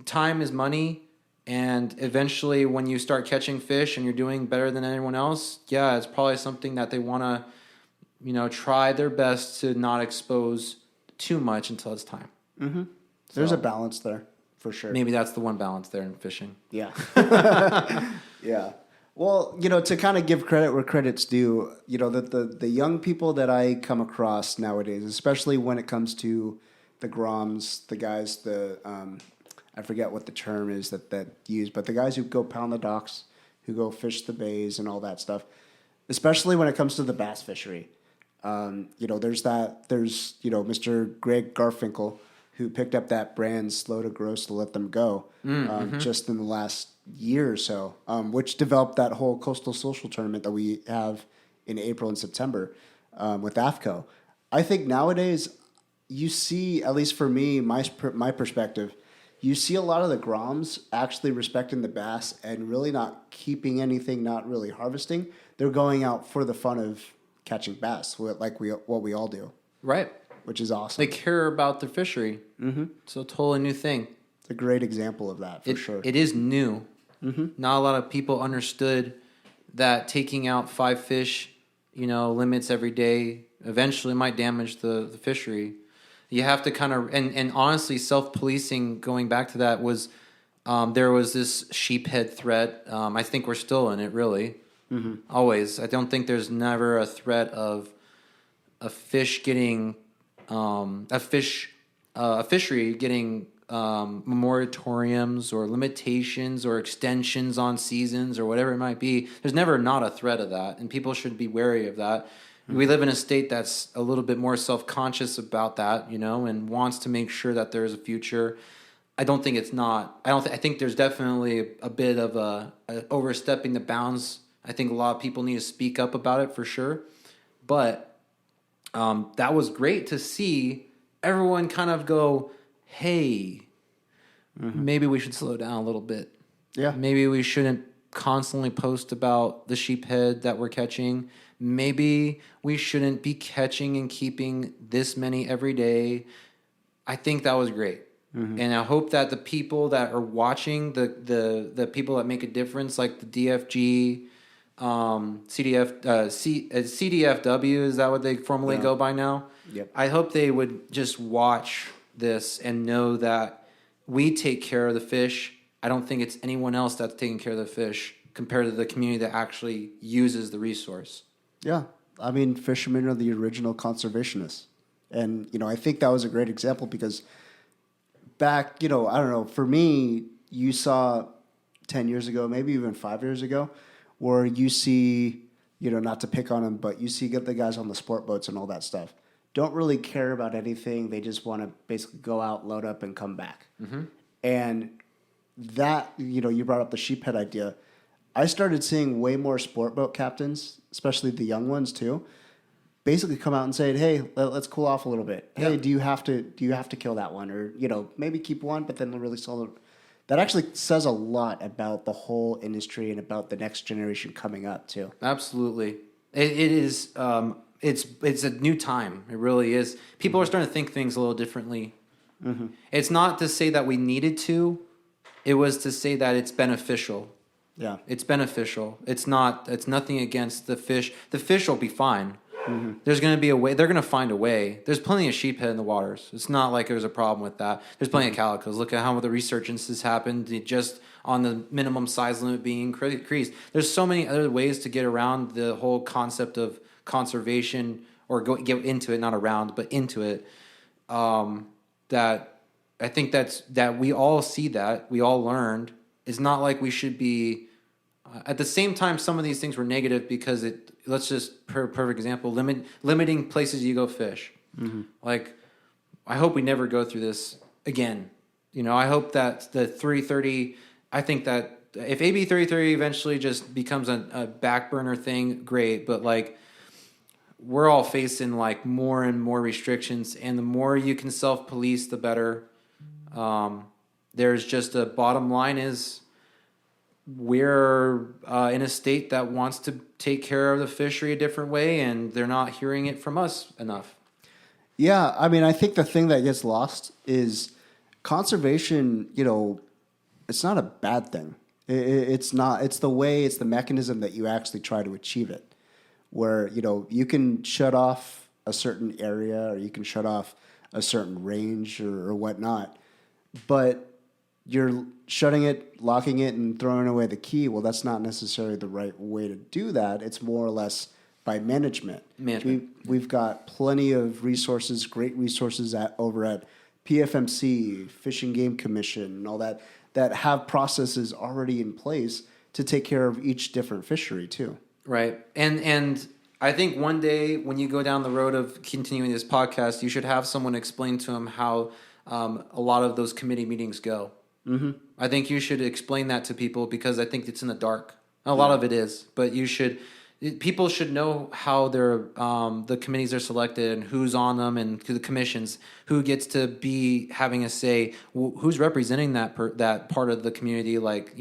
Speaker 2: time is money. And eventually when you start catching fish and you're doing better than anyone else, yeah, it's probably something that they want to, try their best to not expose too much until it's time.
Speaker 1: There's a balance there for sure.
Speaker 2: Maybe that's the one balance there in fishing.
Speaker 1: Yeah. Yeah. Well, to kind of give credit where credit's due, the young people that I come across nowadays, especially when it comes to the groms, the guys, I forget what the term is that used, but the guys who go pound the docks, who go fish the bays and all that stuff, especially when it comes to the bass fishery. There's Mr. Greg Garfinkel, who picked up that brand Slow to Gross to Let Them Go just in the last year or so, which developed that whole Coastal Social tournament that we have in April and September with AFCO. I think nowadays you see, at least for me, my perspective, you see a lot of the groms actually respecting the bass and really not keeping anything, not really harvesting. They're going out for the fun of catching bass, like what we all do. Right. Which is awesome.
Speaker 2: They care about their fishery. It's a totally new thing.
Speaker 1: It's a great example of that, for sure.
Speaker 2: It is new. Not a lot of people understood that taking out 5 fish, limits every day eventually might damage the fishery. You have to kind of, and honestly, self-policing, going back to that, was there was this sheephead threat. I think we're still in it, really. Always. I don't think there's never a threat of a fish getting, a fishery getting moratoriums or limitations or extensions on seasons or whatever it might be. There's never not a threat of that, and people should be wary of that. We live in a state that's a little bit more self-conscious about that, and wants to make sure that there is a future. I don't think it's not. I think there's definitely a bit of a overstepping the bounds. I think a lot of people need to speak up about it for sure. But that was great to see everyone kind of go, hey, maybe we should slow down a little bit.
Speaker 1: Yeah.
Speaker 2: Maybe we shouldn't constantly post about the sheephead that we're catching. Maybe we shouldn't be catching and keeping this many every day. I think that was great. And I hope that the people that are watching, the people that make a difference, like the DFG, CDFW, is that what they formally go by now?
Speaker 1: Yep.
Speaker 2: I hope they would just watch this and know that we take care of the fish. I don't think it's anyone else that's taking care of the fish compared to the community that actually uses the resource.
Speaker 1: Yeah. I mean, fishermen are the original conservationists. And, I think that was a great example because back, I don't know, for me, you saw 10 years ago, maybe even 5 years ago, where you see, not to pick on them, but you see the guys on the sport boats and all that stuff. Don't really care about anything. They just want to basically go out, load up, and come back. And that, you brought up the sheephead idea. I started seeing way more sport boat captains, especially the young ones too, basically come out and say, hey, let's cool off a little bit. Hey, do you have to kill that one? Or, maybe keep one, but then really sell it. That actually says a lot about the whole industry and about the next generation coming up too.
Speaker 2: Absolutely. It is, it's a new time. It really is. People are starting to think things a little differently. It's not to say that we needed to. It was to say that it's beneficial.
Speaker 1: Yeah.
Speaker 2: It's beneficial. It's nothing against the fish. The fish will be fine. There's going to be a way. They're going to find a way. There's plenty of sheephead in the waters. It's not like there's a problem with that. There's plenty of calicos. Look at how the resurgences happened just on the minimum size limit being increased. There's so many other ways to get around the whole concept of conservation, or get into it, not around, but into it. That I think that we all see that. We all learned. It's not like we should be. At the same time, some of these things were negative because let's just, perfect example, limiting places you go fish. Like, I hope we never go through this again. I hope that the 330, I think that if AB 330 eventually just becomes a back burner thing, great. But like, we're all facing like more and more restrictions, and the more you can self-police, the better. There's just a bottom line is, we're in a state that wants to take care of the fishery a different way, and they're not hearing it from us enough.
Speaker 1: Yeah, I mean, I think the thing that gets lost is conservation, it's not a bad thing. It's not. It's the way, it's the mechanism that you actually try to achieve it. Where, you can shut off a certain area or you can shut off a certain range or whatnot, but you're shutting it, locking it, and throwing away the key. Well, that's not necessarily the right way to do that. It's more or less by management. We've got plenty of resources, great resources over at PFMC, Fish and Game Commission, and all that have processes already in place to take care of each different fishery too.
Speaker 2: Right. And I think one day when you go down the road of continuing this podcast, you should have someone explain to them how a lot of those committee meetings go. I think you should explain that to people because I think it's in the dark. A lot of it is, but people should know how the committees are selected and who's on them, and the commissions, who gets to be having a say, who's representing that part of the community. Like,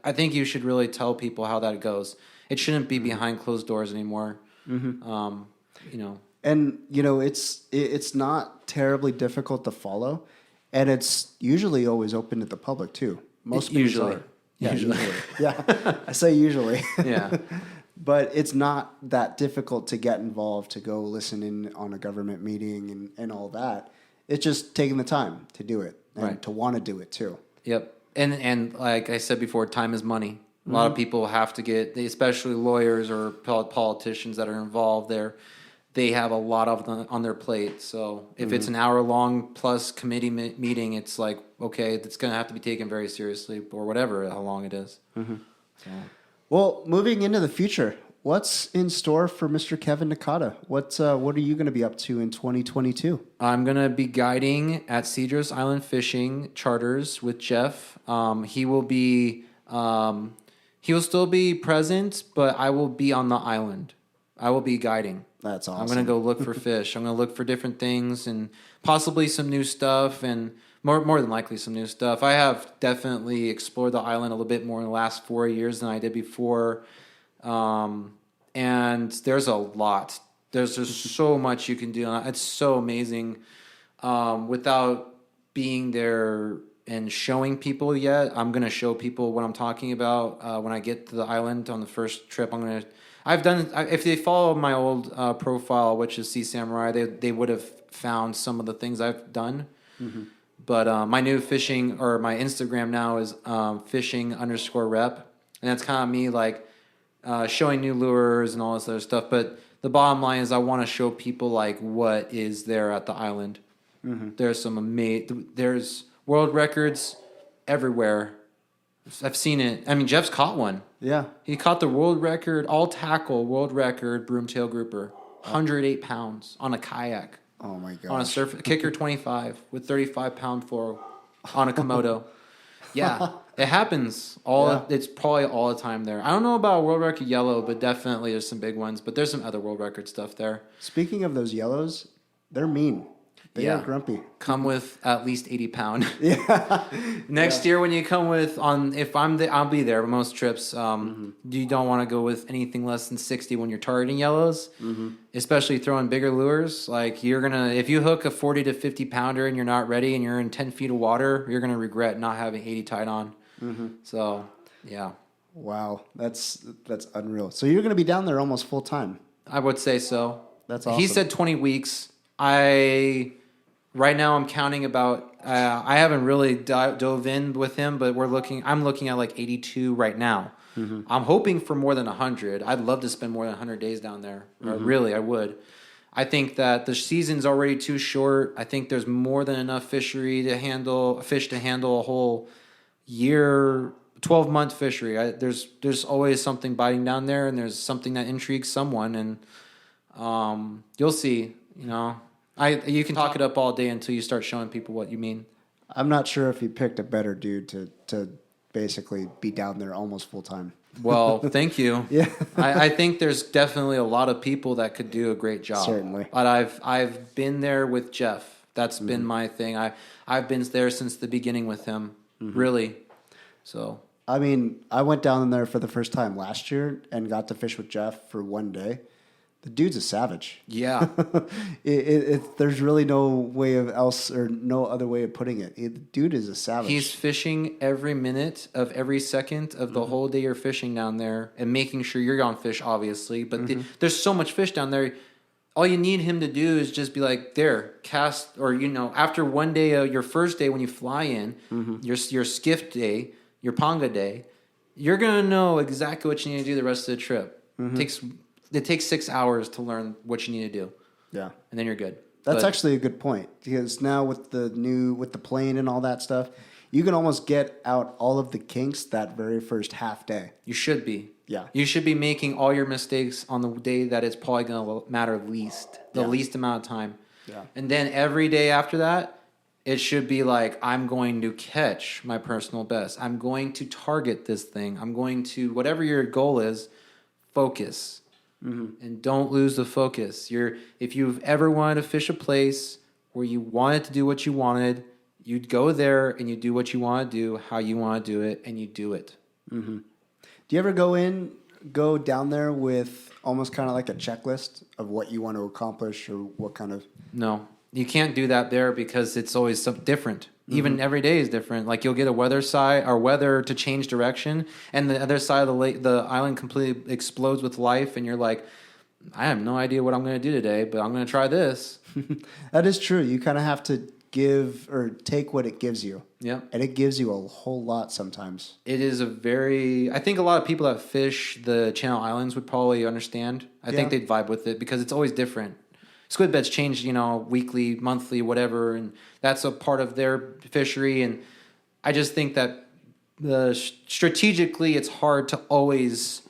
Speaker 2: I think you should really tell people how that goes. It shouldn't be behind closed doors anymore. And
Speaker 1: it's not terribly difficult to follow. And it's usually always open to the public too. Most
Speaker 2: usually.
Speaker 1: Yeah, usually. Yeah, I say usually.
Speaker 2: Yeah.
Speaker 1: But it's not that difficult to get involved, to go listen in on a government meeting and all that. It's just taking the time to do it and to want to do it too.
Speaker 2: Yep. And like I said before, time is money. A lot of people have to especially lawyers or politicians that are involved there. They have a lot of them on their plate. So if it's an hour-long plus committee meeting, it's like, okay, it's going to have to be taken very seriously, or whatever, how long it is.
Speaker 1: So. Well, moving into the future, what's in store for Mr. Kevin Nakada? What are you going to be up to in 2022?
Speaker 2: I'm going to be guiding at Cedros Island Fishing Charters with Jeff. He will still be present, but I will be on the island. I will be guiding.
Speaker 1: That's awesome.
Speaker 2: I'm going to go look for fish. I'm going to look for different things and possibly some new stuff, and more than likely some new stuff. I have definitely explored the island a little bit more in the last 4 years than I did before. And there's a lot. There's just so much you can do. It's so amazing. Without being there and showing people yet, I'm going to show people what I'm talking about when I get to the island on the first trip. If they follow my old profile, which is Sea Samurai, they would have found some of the things I've done. Mm-hmm. But my new fishing, or my Instagram now, is fishing_rep. And that's kind of me like showing new lures and all this other stuff. But the bottom line is I want to show people like what is there at the island. Mm-hmm. There's world records everywhere. I've seen it. I mean, Jeff's caught one.
Speaker 1: Yeah.
Speaker 2: He caught the world record, all tackle world record broomtail grouper, 108 pounds on a kayak.
Speaker 1: Oh my god!
Speaker 2: On a surf kicker 25 with 35-pound fluoro on a Komodo. Yeah, it happens. It's probably all the time there. I don't know about world record yellow, but definitely there's some big ones. But there's some other world record stuff there.
Speaker 1: Speaking of those yellows, they're mean. They are grumpy.
Speaker 2: Come with at least 80-pound.
Speaker 1: Yeah.
Speaker 2: Next year when you come with I'll be there most trips. You don't want to go with anything less than 60 when you're targeting yellows, especially throwing bigger lures. Like if you hook a 40 to 50 pounder and you're not ready and you're in 10 feet of water, you're gonna regret not having 80 tied on. So yeah.
Speaker 1: Wow, that's unreal. So you're gonna be down there almost full time.
Speaker 2: I would say so.
Speaker 1: That's awesome.
Speaker 2: He said 20 weeks. Right now, I'm counting about. I haven't really dove in with him, but I'm looking at like 82 right now. I'm hoping for more than 100. I'd love to spend more than 100 days down there. Really, I would. I think that the season's already too short. I think there's more than enough fish to handle a whole year, 12-month fishery. There's always something biting down there, and there's something that intrigues someone, and you'll see. You can talk it up all day until you start showing people what you mean.
Speaker 1: I'm not sure if he picked a better dude to basically be down there almost full time.
Speaker 2: Well, thank you.
Speaker 1: Yeah,
Speaker 2: I think there's definitely a lot of people that could do a great job.
Speaker 1: Certainly.
Speaker 2: But I've been there with Jeff. That's been my thing. I've been there since the beginning with him. Really. So.
Speaker 1: I mean, I went down there for the first time last year and got to fish with Jeff for one day. The dude's a savage.
Speaker 2: Yeah.
Speaker 1: There's really no other way of putting it. The dude is a savage.
Speaker 2: He's fishing every minute of every second of the whole day you're fishing down there and making sure you're on fish, obviously. But there's so much fish down there. All you need him to do is just be like, there, cast, or, after one day, your first day when you fly in, your skiff day, your panga day, you're going to know exactly what you need to do the rest of the trip. It takes 6 hours to learn what you need to do. Yeah. And then you're good.
Speaker 1: That's actually a good point, because now with the plane and all that stuff, you can almost get out all of the kinks that very first half day.
Speaker 2: You should be.
Speaker 1: Yeah.
Speaker 2: You should be making all your mistakes on the day that it's probably going to matter least, the least amount of time. Yeah. And then every day after that, it should be like, I'm going to catch my personal best. I'm going to target this thing. I'm going to, whatever your goal is, focus. And don't lose the focus. If you've ever wanted to fish a place where you wanted to do what you wanted, you'd go there and you do what you want to do, how you want to do it, and you do it.
Speaker 1: Do you ever go down there with almost kind of like a checklist of what you want to accomplish, or what kind of?
Speaker 2: No, you can't do that there, because it's always something different. Even every day is different. Like, you'll get a weather to change direction, and the other side of the island completely explodes with life, and you're like, I have no idea what I'm going to do today, but I'm going to try this.
Speaker 1: That is true. You kind of have to give or take what it gives you.
Speaker 2: Yeah.
Speaker 1: And it gives you a whole lot sometimes.
Speaker 2: It is I think a lot of people that fish the Channel Islands would probably understand. I think they'd vibe with it, because it's always different. Squid beds change, weekly, monthly, whatever, and that's a part of their fishery. And I just think that strategically, it's hard to always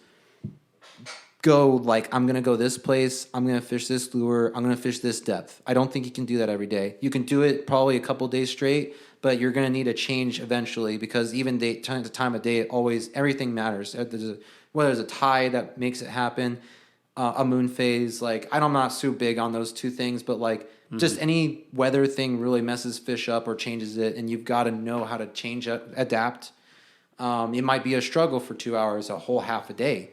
Speaker 2: go like, I'm going to go this place. I'm going to fish this lure. I'm going to fish this depth. I don't think you can do that every day. You can do it probably a couple days straight, but you're going to need a change eventually because even time of day, everything matters. Whether there's a tide that makes it happen, a moon phase. Like, I'm not so big on those two things, but like just any weather thing really messes fish up or changes it, and you've got to know how to adapt. It might be a struggle for 2 hours, a whole half a day,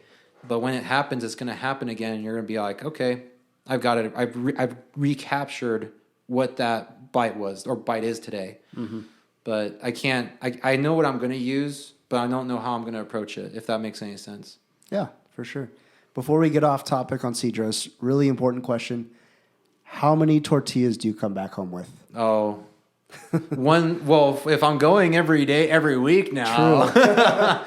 Speaker 2: but when it happens, it's going to happen again, and you're going to be like, okay, I've got it. I've recaptured what that bite was or bite is today. But I can't. I know what I'm going to use, but I don't know how I'm going to approach it. If that makes any sense.
Speaker 1: Yeah, for sure. Before we get off topic on Cedros, really important question: how many tortillas do you come back home with?
Speaker 2: Oh. One. Well, if I'm going every day, every week now.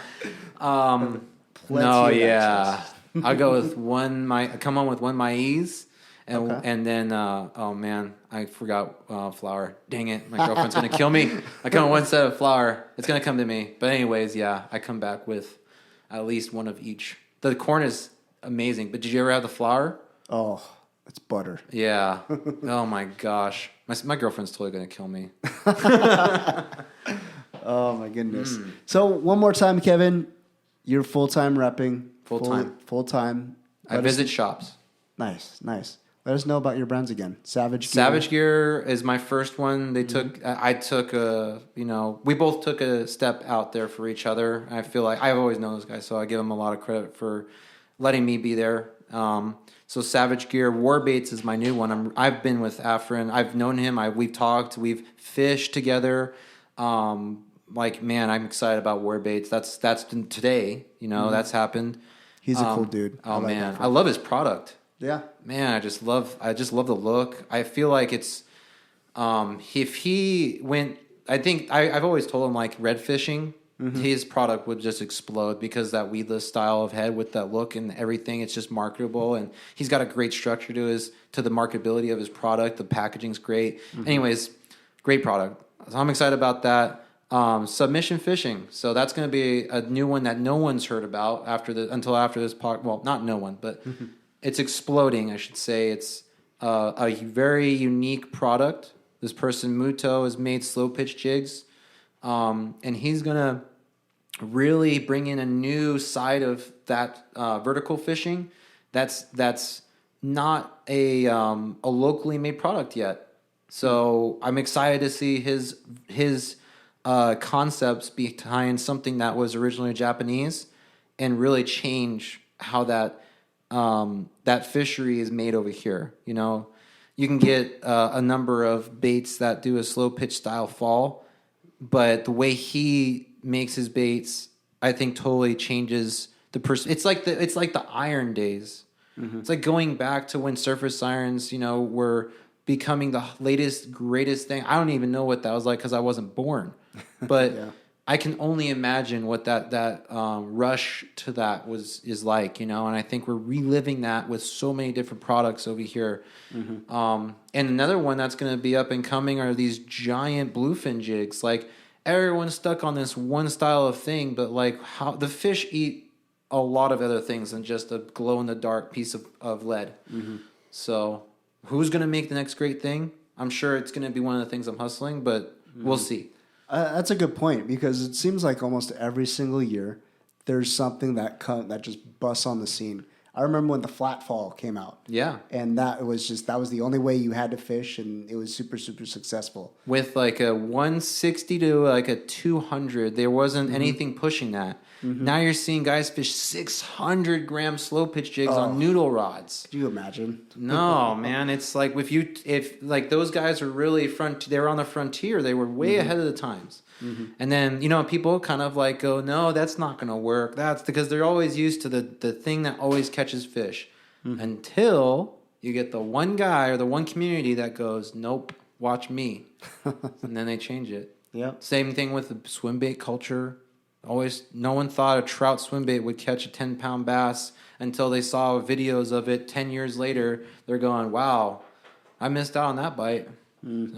Speaker 2: No, yeah. I go with one. I come on with one maize, and then oh man, I forgot flour. Dang it, my girlfriend's gonna kill me. I come on one set of flour. It's gonna come to me. But anyways, yeah, I come back with at least one of each. The corn is amazing. But did you ever have the flour?
Speaker 1: Oh, it's butter.
Speaker 2: Yeah. Oh my gosh. My girlfriend's totally gonna kill me.
Speaker 1: Oh my goodness. So one more time, Kevin, you're full-time repping. Full-time.
Speaker 2: I visit shops.
Speaker 1: Nice. Let us know about your brands again. Savage
Speaker 2: Gear is my first one. We both took a step out there for each other. I feel like I've always known those guys, so I give them a lot of credit for letting me be there. So Savage Gear, War Baits is my new one. I've been with Afrin. I've known him. We've talked. We've fished together. Man, I'm excited about War Baits. That's today. That's happened.
Speaker 1: He's a cool dude.
Speaker 2: Oh man, I love his product.
Speaker 1: Yeah,
Speaker 2: man, I just love the look. I feel like it's if he went. I think I've always told him like red fishing. His product would just explode because that weedless style of head with that look and everything, it's just marketable, and he's got a great structure to the marketability of his product. The packaging's great. Anyways, great product. So I'm excited about that. Submission fishing. So that's going to be a new one that no one's heard about until after this podcast. Well, not no one, but it's exploding, I should say. It's a very unique product. This person, Muto, has made slow pitch jigs. And he's going to really bring in a new side of that vertical fishing that's not a locally made product yet. So I'm excited to see his concepts behind something that was originally Japanese and really change how that fishery is made over here. You can get a number of baits that do a slow pitch style fall, but the way he makes his baits, I think, totally changes the person. It's like the iron days. It's like going back to when surface irons, were becoming the latest, greatest thing. I don't even know what that was like because I wasn't born, but yeah. I can only imagine what that rush to that is like, and I think we're reliving that with so many different products over here. And another one that's going to be up and coming are these giant bluefin jigs. Like, everyone's stuck on this one style of thing, but like how the fish eat a lot of other things than just a glow in the dark piece of lead. So who's going to make the next great thing? I'm sure it's going to be one of the things I'm hustling, but we'll see.
Speaker 1: That's a good point, because it seems like almost every single year there's something that just busts on the scene. I remember when the flat fall came out. Yeah. And that was the only way you had to fish, and it was super, super successful.
Speaker 2: With like a 160 to like a 200, there wasn't anything pushing that. Now you're seeing guys fish 600 gram slow pitch jigs on noodle rods.
Speaker 1: Could you imagine?
Speaker 2: No, man. It's like if like those guys are really they were on the frontier, they were way ahead of the times. And then, people kind of like go, no, that's not going to work. That's because they're always used to the thing that always catches fish until you get the one guy or the one community that goes, nope, watch me. And then they change it.
Speaker 1: Yep.
Speaker 2: Same thing with the swim bait culture. No one thought a trout swim bait would catch a 10-pound bass until they saw videos of it 10 years later. They're going, wow, I missed out on that bite.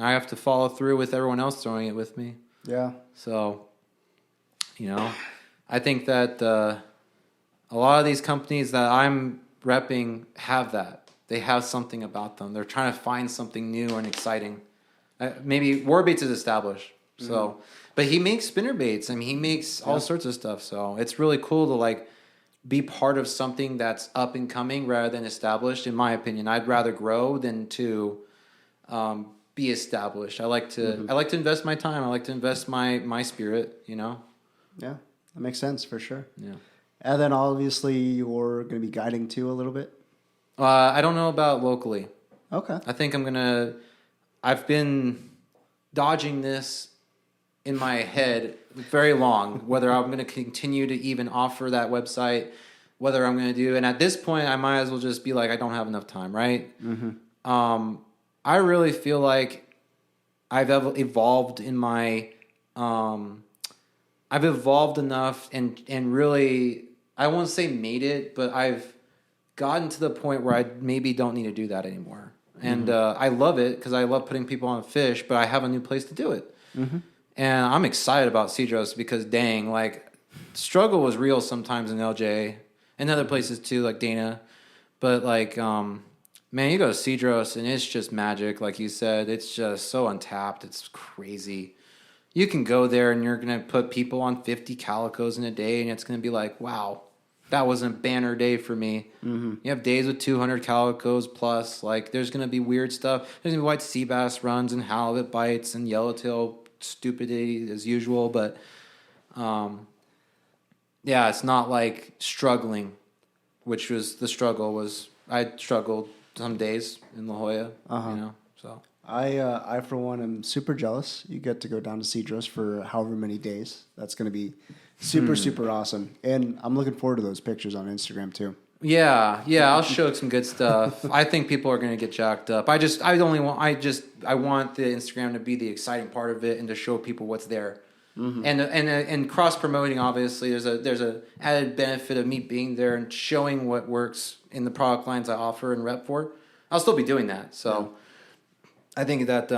Speaker 2: I have to follow through with everyone else throwing it with me.
Speaker 1: Yeah.
Speaker 2: So, I think that a lot of these companies that I'm repping have that. They have something about them. They're trying to find something new and exciting. Maybe Warbaits is established, so but he makes spinner baits. I mean, he makes all sorts of stuff. So it's really cool to like be part of something that's up and coming rather than established. In my opinion, I'd rather grow than to be established. I like to invest my time. I like to invest my spirit. You know.
Speaker 1: Yeah, that makes sense for sure.
Speaker 2: Yeah.
Speaker 1: And then obviously you're going to be guiding too a little bit.
Speaker 2: I don't know about locally.
Speaker 1: Okay.
Speaker 2: I think I've been dodging this in my head very long, whether I'm going to continue to even offer that website, whether I'm going to do, and at this point, I might as well just be like, I don't have enough time, right? I really feel like I've evolved in my, I've evolved enough and really, I won't say made it, but I've gotten to the point where I maybe don't need to do that anymore. And I love it because I love putting people on fish, but I have a new place to do it. And I'm excited about Cedros because, dang, like, struggle was real sometimes in LJ and other places too, like Dana. But, like, man, you go to Cedros and it's just magic. Like you said, it's just so untapped. It's crazy. You can go there and you're going to put people on 50 calicos in a day and it's going to be like, wow. That was a banner day for me. You have days with 200 calicos plus. Like, there's going to be weird stuff. There's going to be white sea bass runs and halibut bites and yellowtail stupidity as usual. But, yeah, it's not like struggling, which was the struggle was I struggled some days in La Jolla, you know, so.
Speaker 1: I, for one, am super jealous. You get to go down to Cedros for however many days. That's going to be super awesome. And I'm looking forward to those pictures on Instagram too.
Speaker 2: Yeah, I'll show some good stuff. I think people are going to get jacked up. I want the Instagram to be the exciting part of it and to show people what's there. And cross promoting, obviously, there's a added benefit of me being there and showing what works in the product lines I offer and rep for. I'll still be doing that. So I think that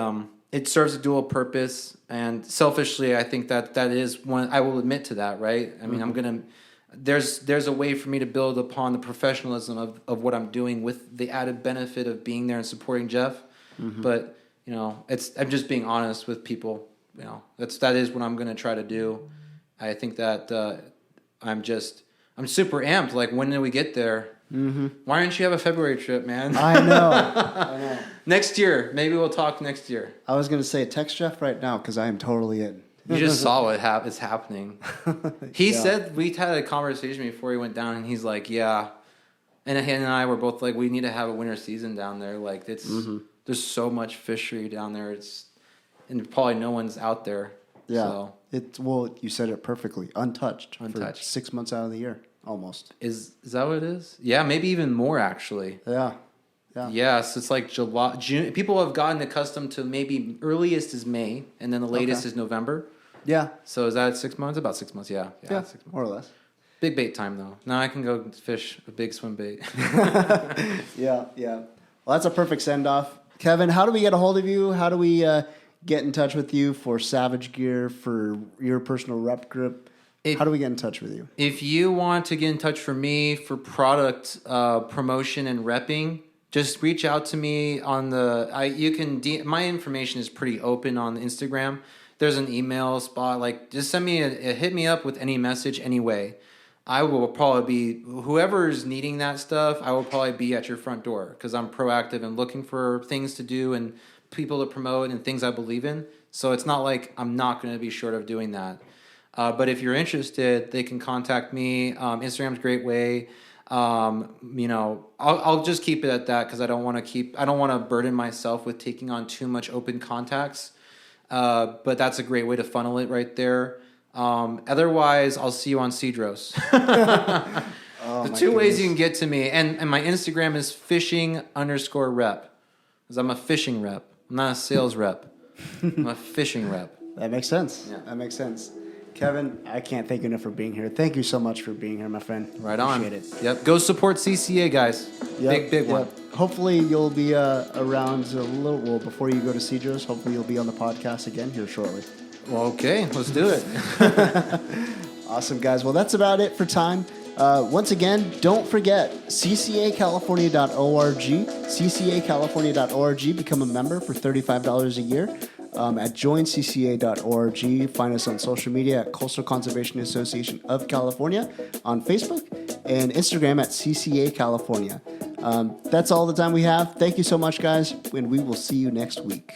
Speaker 2: it serves a dual purpose, and selfishly, I think that is one. I will admit to that, right? I mean, there's a way for me to build upon the professionalism of what I'm doing with the added benefit of being there and supporting Jeff. But you know, I'm just being honest with people. You know, that is what I'm going to try to do. I think that I'm super amped. Like, when do we get there? Why don't you have a February trip, man?
Speaker 1: I know.
Speaker 2: Next year. Maybe we'll talk next year.
Speaker 1: I was going to say, text Jeff right now because I am totally in.
Speaker 2: You just saw what is happening. He said, we had a conversation before he went down, and he's like, yeah. And he and I were both like, we need to have a winter season down there. Like, there's so much fishery down there. And probably no one's out there.
Speaker 1: Yeah.
Speaker 2: So.
Speaker 1: You said it perfectly. Untouched. For 6 months out of the year. Almost.
Speaker 2: Is that what it is? Yeah, maybe even more actually.
Speaker 1: Yeah.
Speaker 2: Yeah, so it's like July, June. People have gotten accustomed to maybe earliest is May, and then the latest is November. Yeah. So is that 6 months? About 6 months, yeah. 6 months.
Speaker 1: More or less.
Speaker 2: Big bait time though. Now I can go fish a big swim bait.
Speaker 1: Yeah. Well, that's a perfect send off. Kevin, how do we get a hold of you? How do we get in touch with you for Savage Gear, for your personal rep group? How do we get in touch with you? If
Speaker 2: you want to get in touch for me for product promotion and repping, just reach out to me on my information is pretty open on Instagram. There's an email spot. Like, just send me hit me up with any message anyway. I will probably be, whoever's needing that stuff, I will probably be at your front door because I'm proactive and looking for things to do and people to promote and things I believe in. So it's not like I'm not going to be short of doing that. But if you're interested, they can contact me. Instagram's a great way. You know, I'll just keep it at that because I don't want to burden myself with taking on too much open contacts. But that's a great way to funnel it right there. Otherwise, I'll see you on Cedros. The two ways you can get to me, and my Instagram is fishing_rep because I'm a fishing rep. I'm not a sales rep. I'm a fishing rep.
Speaker 1: That makes sense. Yeah. That makes sense. Kevin, I can't thank you enough for being here. Thank you so much for being here, my friend.
Speaker 2: Right on.
Speaker 1: Appreciate it.
Speaker 2: Yep. Go support CCA, guys. Big one.
Speaker 1: Hopefully you'll be around before you go to Cedros. Hopefully you'll be on the podcast again here shortly.
Speaker 2: Well, okay. Let's do it.
Speaker 1: Awesome, guys. Well, that's about it for time. Once again, don't forget ccacalifornia.org, ccacalifornia.org. Become a member for $35 a year. At joincca.org. Find us on social media at Coastal Conservation Association of California on Facebook and Instagram at CCA California. That's all the time we have. Thank you so much, guys, and we will see you next week.